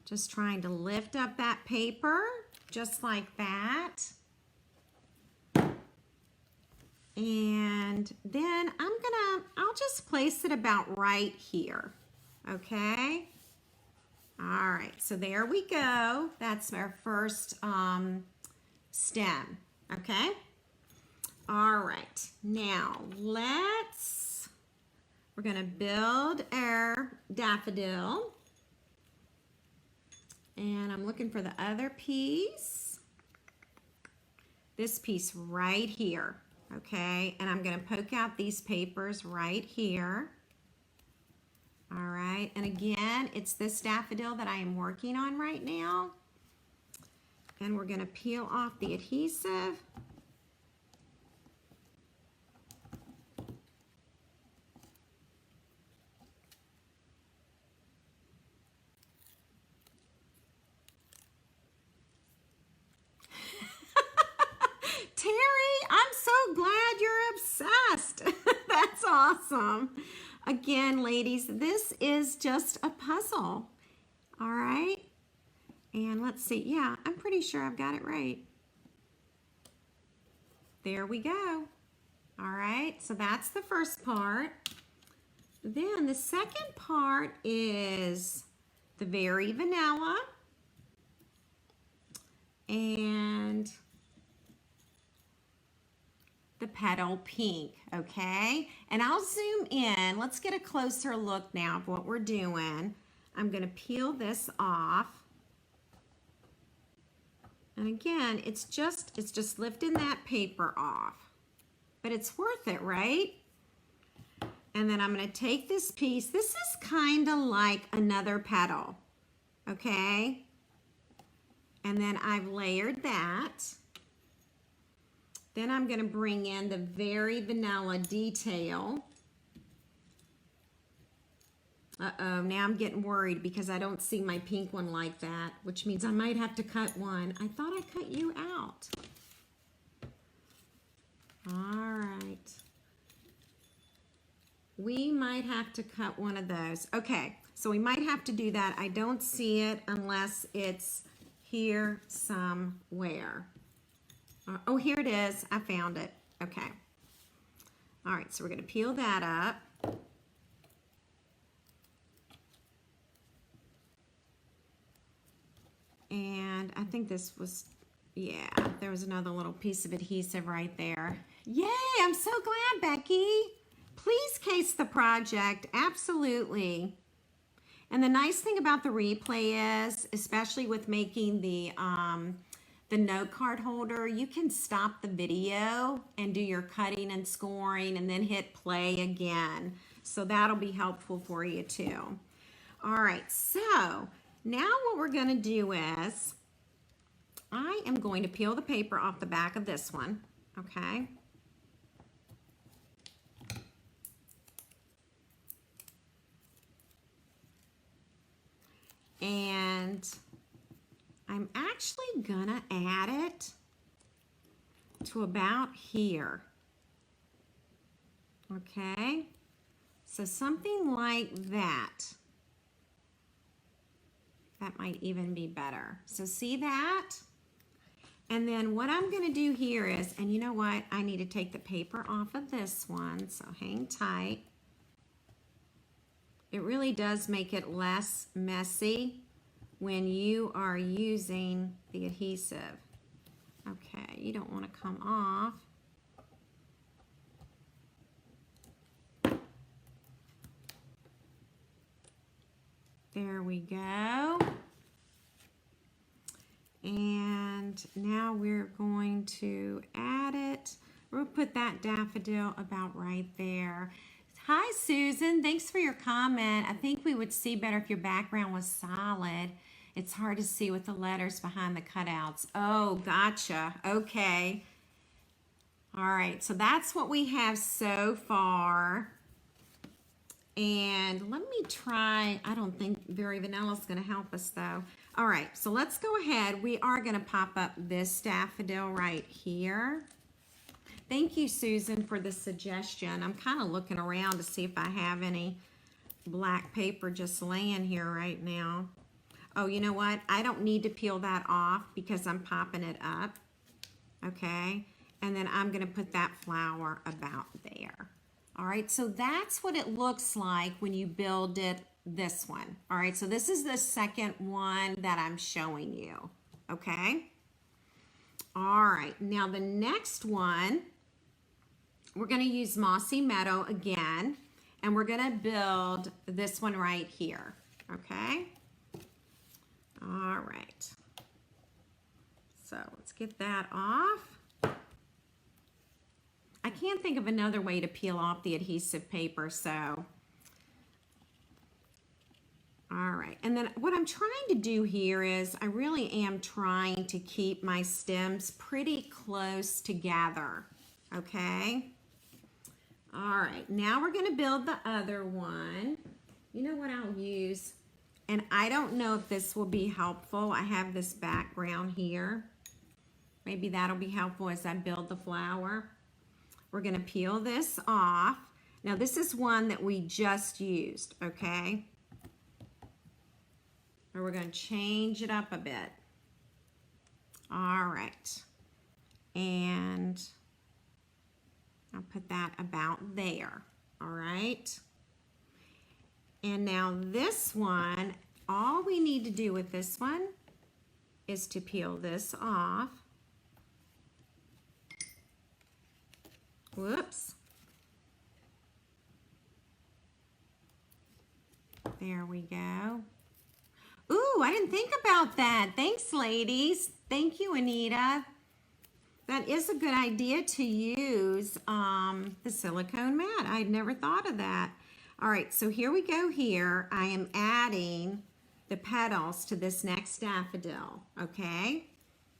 Just trying to lift up that paper, just like that. And then I'll just place it about right here, okay? All right, so there we go. That's our first stem, okay? All right, now we're gonna build our daffodil. And I'm looking for the other piece. This piece right here, okay? And I'm gonna poke out these papers right here. All right, and again, it's this daffodil that I am working on right now. And we're going to peel off the adhesive. Terry, I'm so glad you're obsessed. That's awesome. Again, ladies, this is just a puzzle. All right. And let's see. Yeah, I'm pretty sure I've got it right. There we go. All right. So that's the first part. Then the second part is the Very Vanilla. And the petal pink, okay? And I'll zoom in. Let's get a closer look now of what we're doing. I'm gonna peel this off. And again, it's just lifting that paper off. But it's worth it, right? And then I'm gonna take this piece. This is kind of like another petal, okay? And then I've layered that. Then I'm going to bring in the Very Vanilla detail. Uh-oh, now I'm getting worried because I don't see my pink one like that, which means I might have to cut one. I thought I cut you out. All right. We might have to cut one of those. Okay, so we might have to do that. I don't see it unless it's here somewhere. Oh, here it is. I found it. Okay. All right, so we're going to peel that up. And I think this was, yeah, there was another little piece of adhesive right there. Yay, I'm so glad, Becky. Please case the project. Absolutely. And the nice thing about the replay is, especially with making the note card holder, you can stop the video and do your cutting and scoring and then hit play again. So that'll be helpful for you too. All right, so now what we're gonna do is, I am going to peel the paper off the back of this one, okay? And I'm actually gonna add it to about here, okay? So something like that. That might even be better. So see that? And then what I'm gonna do here is, and you know what? I need to take the paper off of this one, so hang tight. It really does make it less messy when you are using the adhesive. Okay, you don't want to come off. There we go. And now we're going to add it. We'll put that daffodil about right there. Hi, Susan. Thanks for your comment. I think we would see better if your background was solid. It's hard to see with the letters behind the cutouts. Oh, gotcha. Okay. All right, so that's what we have so far. And let me try, I don't think Very Vanilla is going to help us though. All right, so let's go ahead. We are going to pop up this daffodil right here. Thank you, Susan, for the suggestion. I'm kind of looking around to see if I have any black paper just laying here right now. Oh, you know what? I don't need to peel that off because I'm popping it up. Okay, and then I'm going to put that flower about there. All right, so that's what it looks like when you build it, this one. All right, so this is the second one that I'm showing you, okay? All right, now the next one, we're gonna use Mossy Meadow again, and we're gonna build this one right here, okay? All right, so let's get that off. I can't think of another way to peel off the adhesive paper, so All right, and then what I'm trying to do here is I really am trying to keep my stems pretty close together, okay? All right, now we're gonna build the other one. You know what I'll use? And I don't know if this will be helpful. I have this background here. Maybe that'll be helpful as I build the flower. We're gonna peel this off. Now this is one that we just used, okay? And we're going to change it up a bit. All right. And I'll put that about there. All right. And now this one, all we need to do with this one is to peel this off. Whoops. There we go. Ooh, I didn't think about that. Thanks, ladies. Thank you, Anita. That is a good idea to use the silicone mat. I'd never thought of that. All right, so here we go here. I am adding the petals to this next daffodil, okay?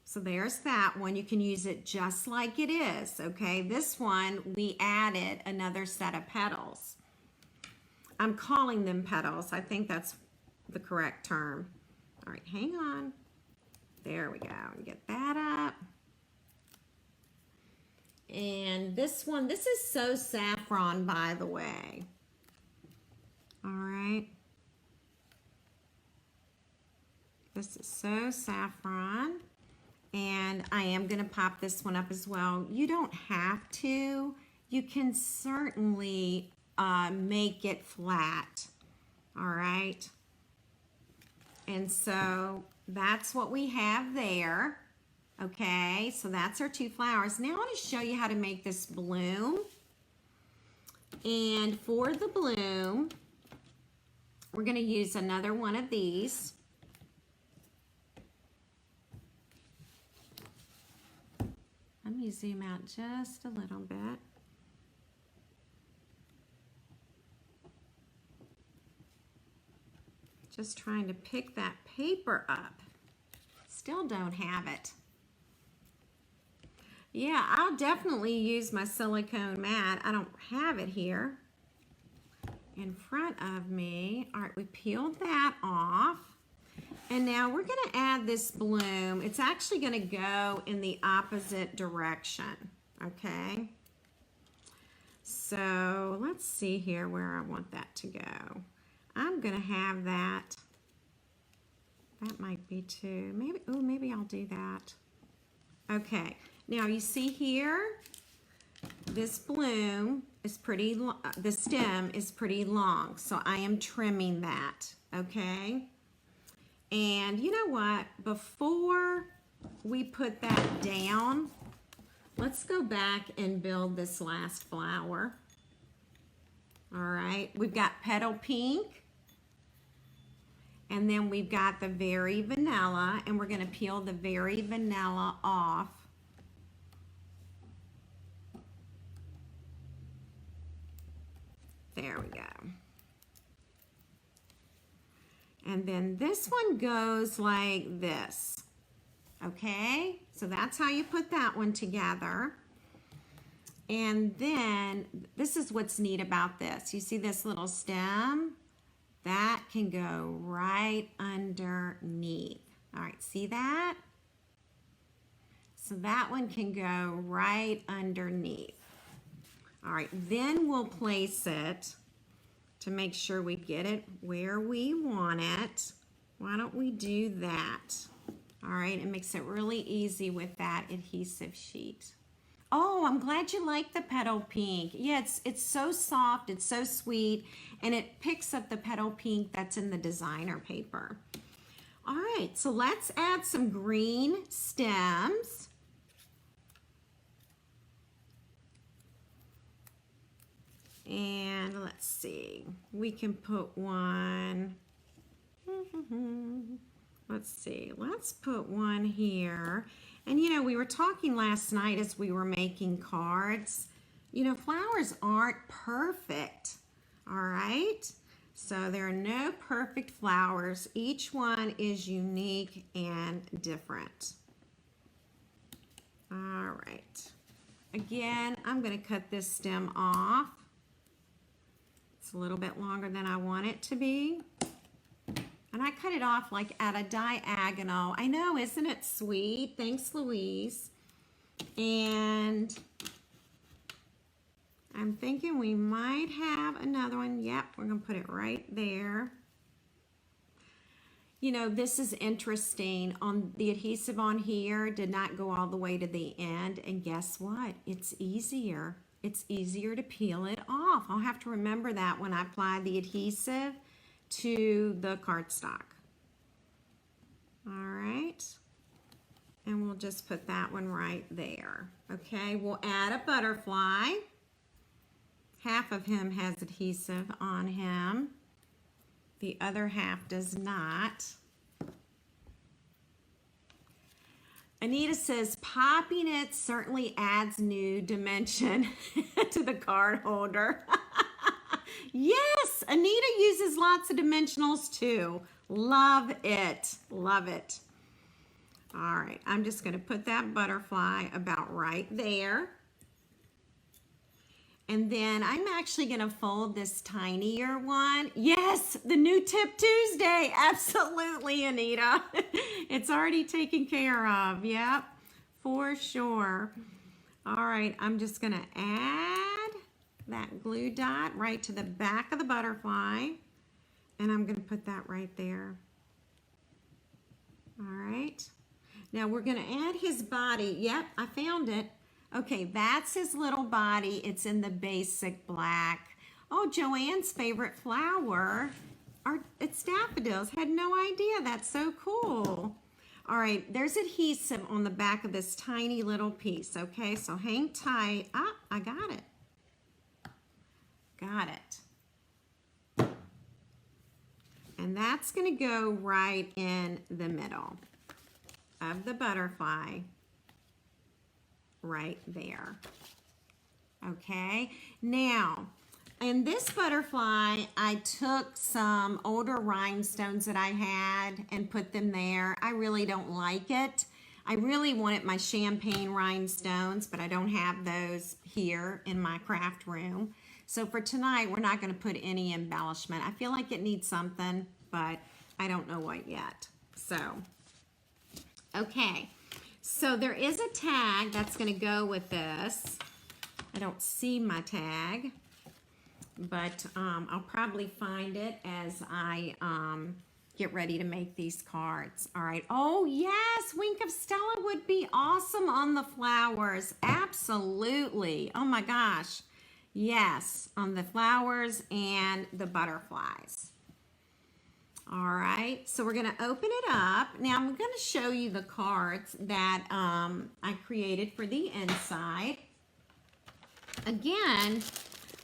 So there's that one. You can use it just like it is, okay? This one, we added another set of petals. I'm calling them petals. I think that's the correct term. All right, hang on. There we go. Get that up. And this one, this is So Saffron, by the way. All right. This is So Saffron. And I am going to pop this one up as well. You don't have to. You can certainly make it flat. All right. And so that's what we have there. Okay, so that's our two flowers. Now I want to show you how to make this bloom. And for the bloom, we're going to use another one of these. Let me zoom out just a little bit. Just trying to pick that paper up. Still don't have it. Yeah, I'll definitely use my silicone mat. I don't have it here in front of me. All right, we peeled that off. And now we're gonna add this bloom. It's actually gonna go in the opposite direction, okay? So let's see here where I want that to go. I'm gonna have that. That might be too. Maybe. Oh, maybe I'll do that. Okay. Now you see here, this bloom is pretty. The stem is pretty long, so I am trimming that. Okay. And you know what? Before we put that down, let's go back and build this last flower. All right. We've got petal pink. And then we've got the Very Vanilla, and we're going to peel the Very Vanilla off. There we go. And then this one goes like this. Okay? So that's how you put that one together. And then this is what's neat about this. You see this little stem? That can go right underneath. All right, see that? So that one can go right underneath. All right, then we'll place it to make sure we get it where we want it. Why don't we do that? All right, it makes it really easy with that adhesive sheet. Oh, I'm glad you like the petal pink. Yeah, it's so soft, it's so sweet, and it picks up the petal pink that's in the designer paper. All right, so let's add some green stems. And let's see, we can put one. Let's see, let's put one here. And you know, we were talking last night as we were making cards, you know, flowers aren't perfect, all right? So there are no perfect flowers. Each one is unique and different. All right. Again, I'm going to cut this stem off. It's a little bit longer than I want it to be. And I cut it off like at a diagonal. I know, isn't it sweet? Thanks, Louise. And I'm thinking we might have another one. Yep, we're going to put it right there. You know, this is interesting. On the adhesive on here did not go all the way to the end. And guess what? It's easier. It's easier to peel it off. I'll have to remember that when I apply the adhesive to the cardstock. All right. And we'll just put that one right there. Okay, we'll add a butterfly. Half of him has adhesive on him. The other half does not. Anita says, popping it certainly adds new dimension to the card holder. Yes, Anita uses lots of dimensionals too. Love it, love it. All right, I'm just gonna put that butterfly about right there. And then I'm actually gonna fold this tinier one. Yes, the new Tip Tuesday, absolutely, Anita. It's already taken care of, yep, for sure. All right, I'm just gonna add that glue dot right to the back of the butterfly. And I'm gonna put that right there. All right, now we're gonna add his body. Yep, I found it. Okay, that's his little body. It's in the basic black. Oh, Joanne's favorite flower, it's daffodils. Had no idea. That's so cool. All right, there's adhesive on the back of this tiny little piece. Okay, so hang tight. Ah, I got it. Got it. And that's going to go right in the middle of the butterfly. Right there. Okay, now in this butterfly I took some older rhinestones that I had and put them there. I really don't like it. I really wanted my champagne rhinestones, but I don't have those here in my craft room. So for tonight we're not going to put any embellishment. I feel like it needs something, but I don't know what yet. So okay. So there is a tag that's going to go with this. I don't see my tag, but I'll probably find it as I get ready to make these cards. All right. Oh, yes. Wink of Stella would be awesome on the flowers. Absolutely. Oh, my gosh. Yes, on the flowers and the butterflies. All right, so we're gonna open it up. Now I'm gonna show you the cards that I created for the inside. Again,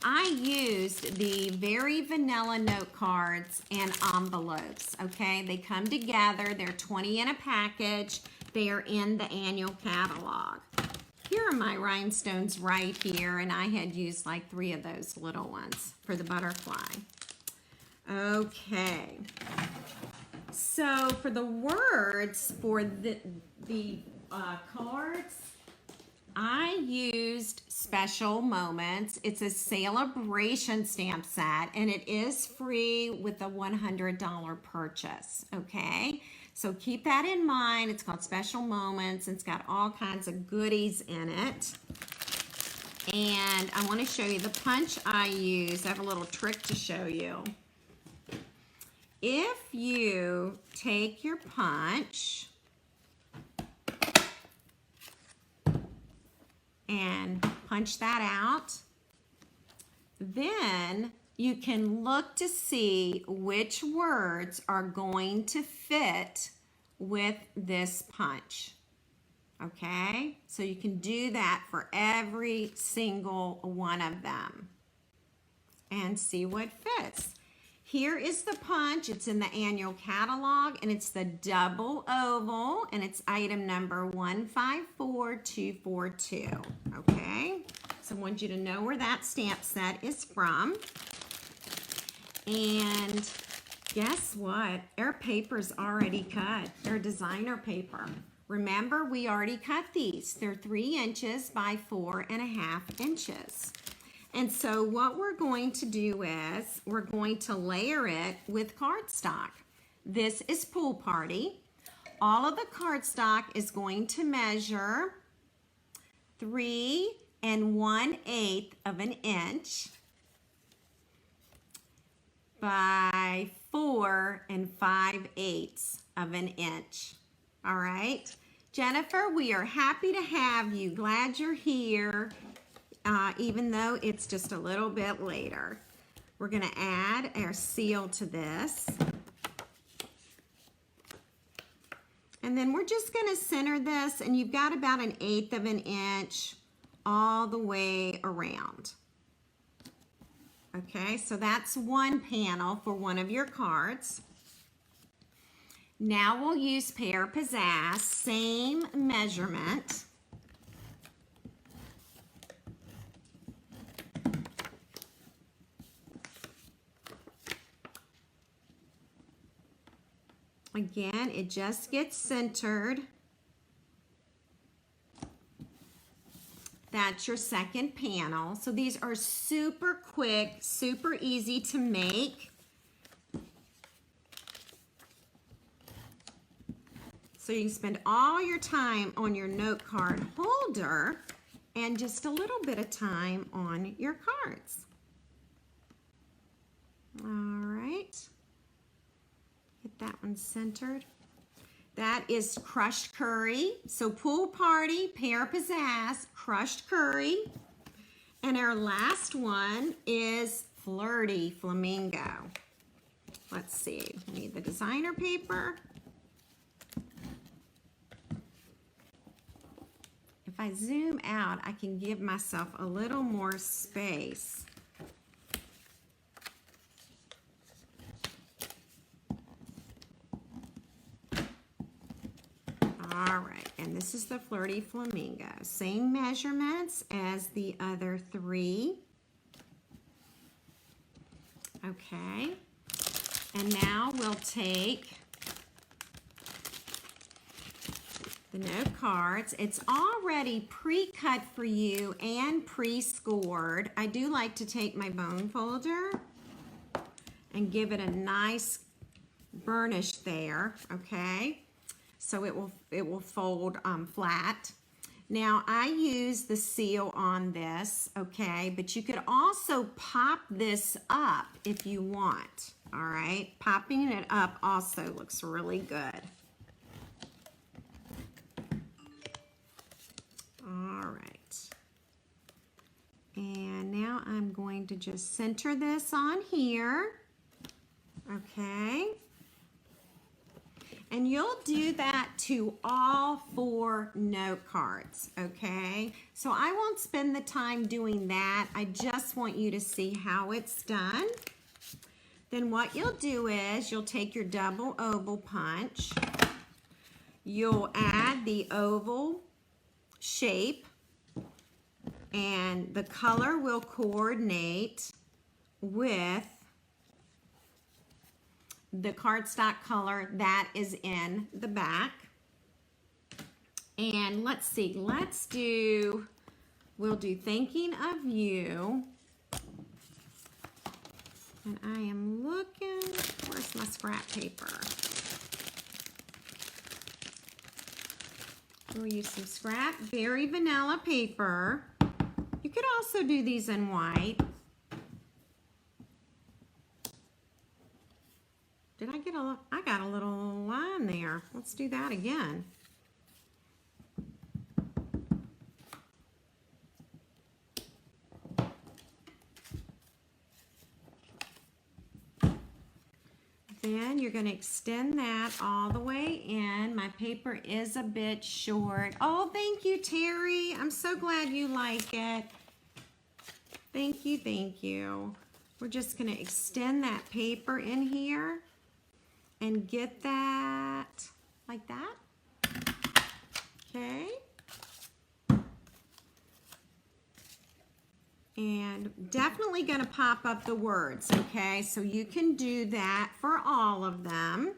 I used the very vanilla note cards and envelopes, okay? They come together, they're 20 in a package. They are in the annual catalog. Here are my rhinestones right here, and I had used like 3 of those little ones for the butterfly. Okay, so for the words for the cards, I used Special Moments. It's a Sale-A-Bration stamp set, and it is free with a $100 purchase, okay? So keep that in mind. It's called Special Moments. It's got all kinds of goodies in it. And I want to show you the punch I use. I have a little trick to show you. If you take your punch and punch that out, then you can look to see which words are going to fit with this punch. Okay, so you can do that for every single one of them and see what fits. Here is the punch. It's in the annual catalog, and it's the double oval, and it's item number 154242. Okay, so I want you to know where that stamp set is from. And guess what? Our paper's already cut. Our designer paper. Remember, we already cut these. They're 3 inches by 4.5 inches. And so what we're going to do is we're going to layer it with cardstock. This is Pool Party. All of the cardstock is going to measure 3 1/8 of an inch by 4 5/8 of an inch. All right, Jennifer, we are happy to have you. Glad you're here, even though it's just a little bit later. We're going to add our seal to this. And then we're just going to center this, and you've got about 1/8 of an inch all the way around. Okay, so that's one panel for one of your cards. Now we'll use Pear Pizzazz, same measurement. Again, it just gets centered. That's your second panel. So these are super quick, super easy to make. So you can spend all your time on your note card holder and just a little bit of time on your cards. All right. Get that one centered. That is crushed curry. So Pool Party, Pear Pizzazz, crushed curry. And our last one is Flirty Flamingo. Let's see, we need the designer paper. If I zoom out, I can give myself a little more space. All right, and this is the Flirty Flamingo. Same measurements as the other 3. Okay, and now we'll take the note cards. It's already pre-cut for you and pre-scored. I do like to take my bone folder and give it a nice burnish there, okay? So it will fold flat. Now I use the seal on this, okay? But you could also pop this up if you want, all right? Popping it up also looks really good. All right. And now I'm going to just center this on here, okay? And you'll do that to all 4 note cards, okay? So I won't spend the time doing that. I just want you to see how it's done. Then what you'll do is you'll take your double oval punch. You'll add the oval shape, and the color will coordinate with the cardstock color that is in the back. And let's see, we'll do Thinking of You. And I am looking, where's my scrap paper? We'll use some scrap berry vanilla paper. You could also do these in white. Did I get I got a little line there. Let's do that again. Then you're going to extend that all the way in. My paper is a bit short. Oh, thank you, Terry. I'm so glad you like it. Thank you, thank you. We're just going to extend that paper in here and get that like that. Okay. And definitely going to pop up the words, okay? So you can do that for all of them.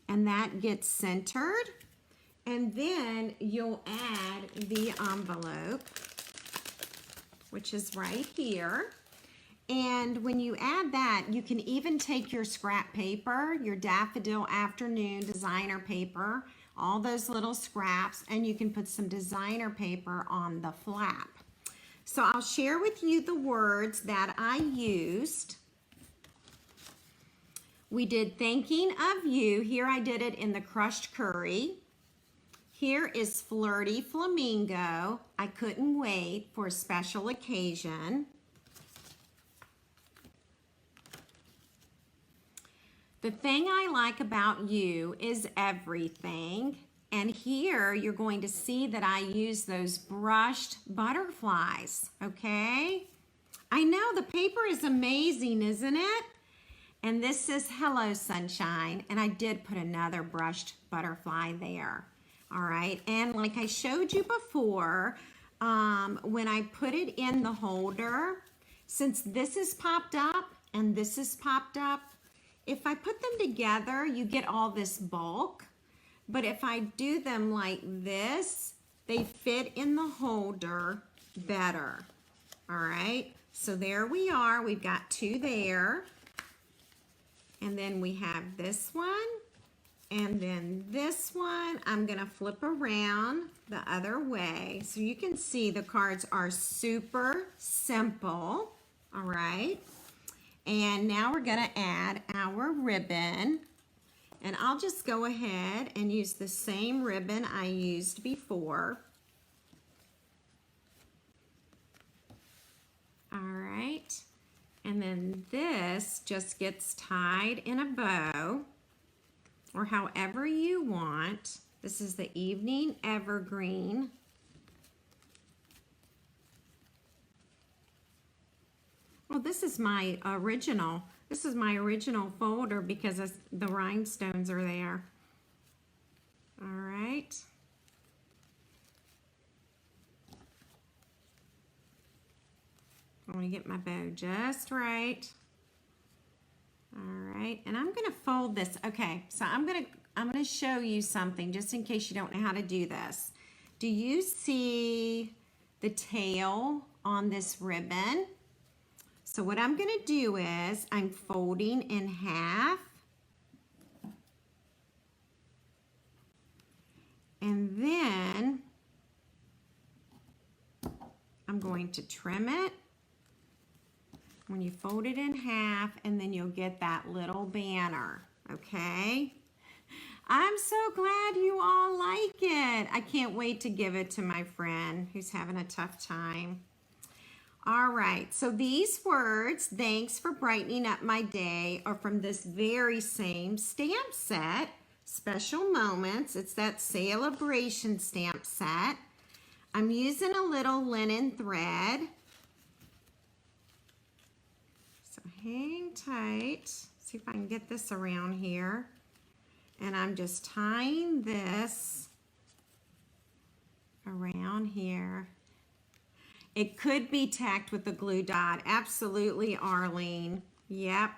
And that gets centered. And then you'll add the envelope, which is right here. And when you add that, you can even take your scrap paper, your Daffodil Afternoon Designer Paper, all those little scraps, and you can put some designer paper on the flap. So I'll share with you the words that I used. We did Thinking of You. Here I did it in the crushed curry. Here is Flirty Flamingo. I couldn't wait for a special occasion. The thing I like about you is everything. And here you're going to see that I use those brushed butterflies, okay? I know the paper is amazing, isn't it? And this says Hello Sunshine, and I did put another brushed butterfly there. All right, and like I showed you before, when I put it in the holder, since this is popped up and this is popped up, if I put them together, you get all this bulk. But if I do them like this, they fit in the holder better. All right, so there we are. We've got two there. And then we have this one. And then this one, I'm gonna flip around the other way. So you can see the cards are super simple. All right. And now we're gonna add our ribbon. And I'll just go ahead and use the same ribbon I used before. All right. And then this just gets tied in a bow, or however you want. This is the Evening Evergreen. Well, this is my original. This is my original folder because the rhinestones are there. All right. I want to get my bow just right. All right, and I'm gonna fold this. Okay, so I'm gonna show you something just in case you don't know how to do this. Do you see the tail on this ribbon? So what I'm gonna do is I'm folding in half, and then I'm going to trim it. When you fold it in half, and then you'll get that little banner, okay? I'm so glad you all like it. I can't wait to give it to my friend who's having a tough time. All right, so these words, thanks for brightening up my day, are from this very same stamp set, Special Moments. It's that Sale-A-Bration stamp set. I'm using a little linen thread. So hang tight. See if I can get this around here. And I'm just tying this around here. It could be tacked with a glue dot. Absolutely, Arlene. Yep.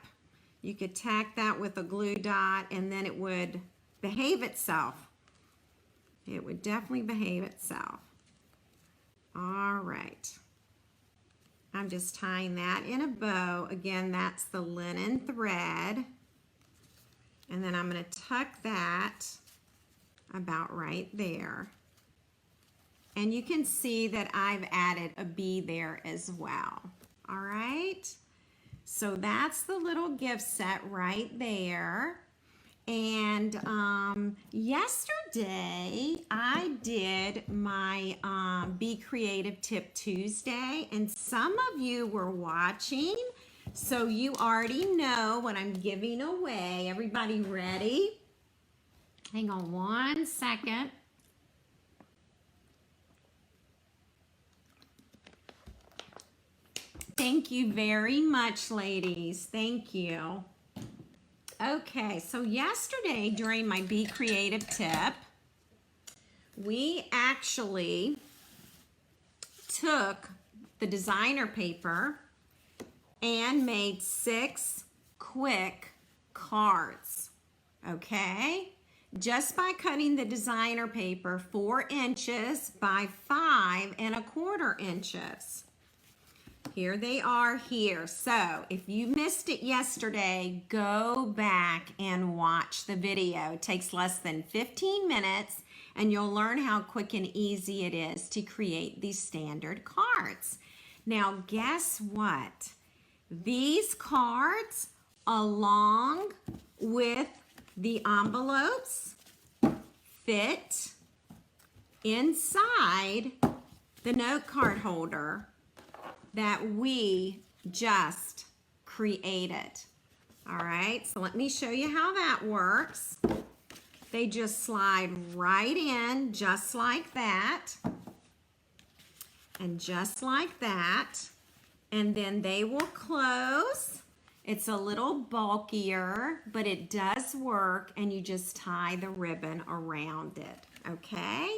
You could tack that with a glue dot and then it would behave itself. It would definitely behave itself. All right. I'm just tying that in a bow. Again, that's the linen thread. And then I'm going to tuck that about right there. And you can see that I've added a bee there as well. All right. So that's the little gift set right there. And yesterday I did my Be Creative Tip Tuesday, and some of you were watching, so you already know what I'm giving away. Everybody ready? Hang on one second. Thank you very much, ladies. Thank you. Okay, so yesterday during my Be Creative tip, we actually took the designer paper and made 6 quick cards, okay? Just by cutting the designer paper 4 inches by 5¼ inches. Here they are here. So if you missed it yesterday, go back and watch the video. It takes less than 15 minutes and you'll learn how quick and easy it is to create these standard cards. Now guess what? These cards, along with the envelopes, fit inside the note card holder that we just created. All right, so let me show you how that works. They just slide right in just like that and just like that, and then they will close. It's a little bulkier, but it does work, and you just tie the ribbon around it, okay?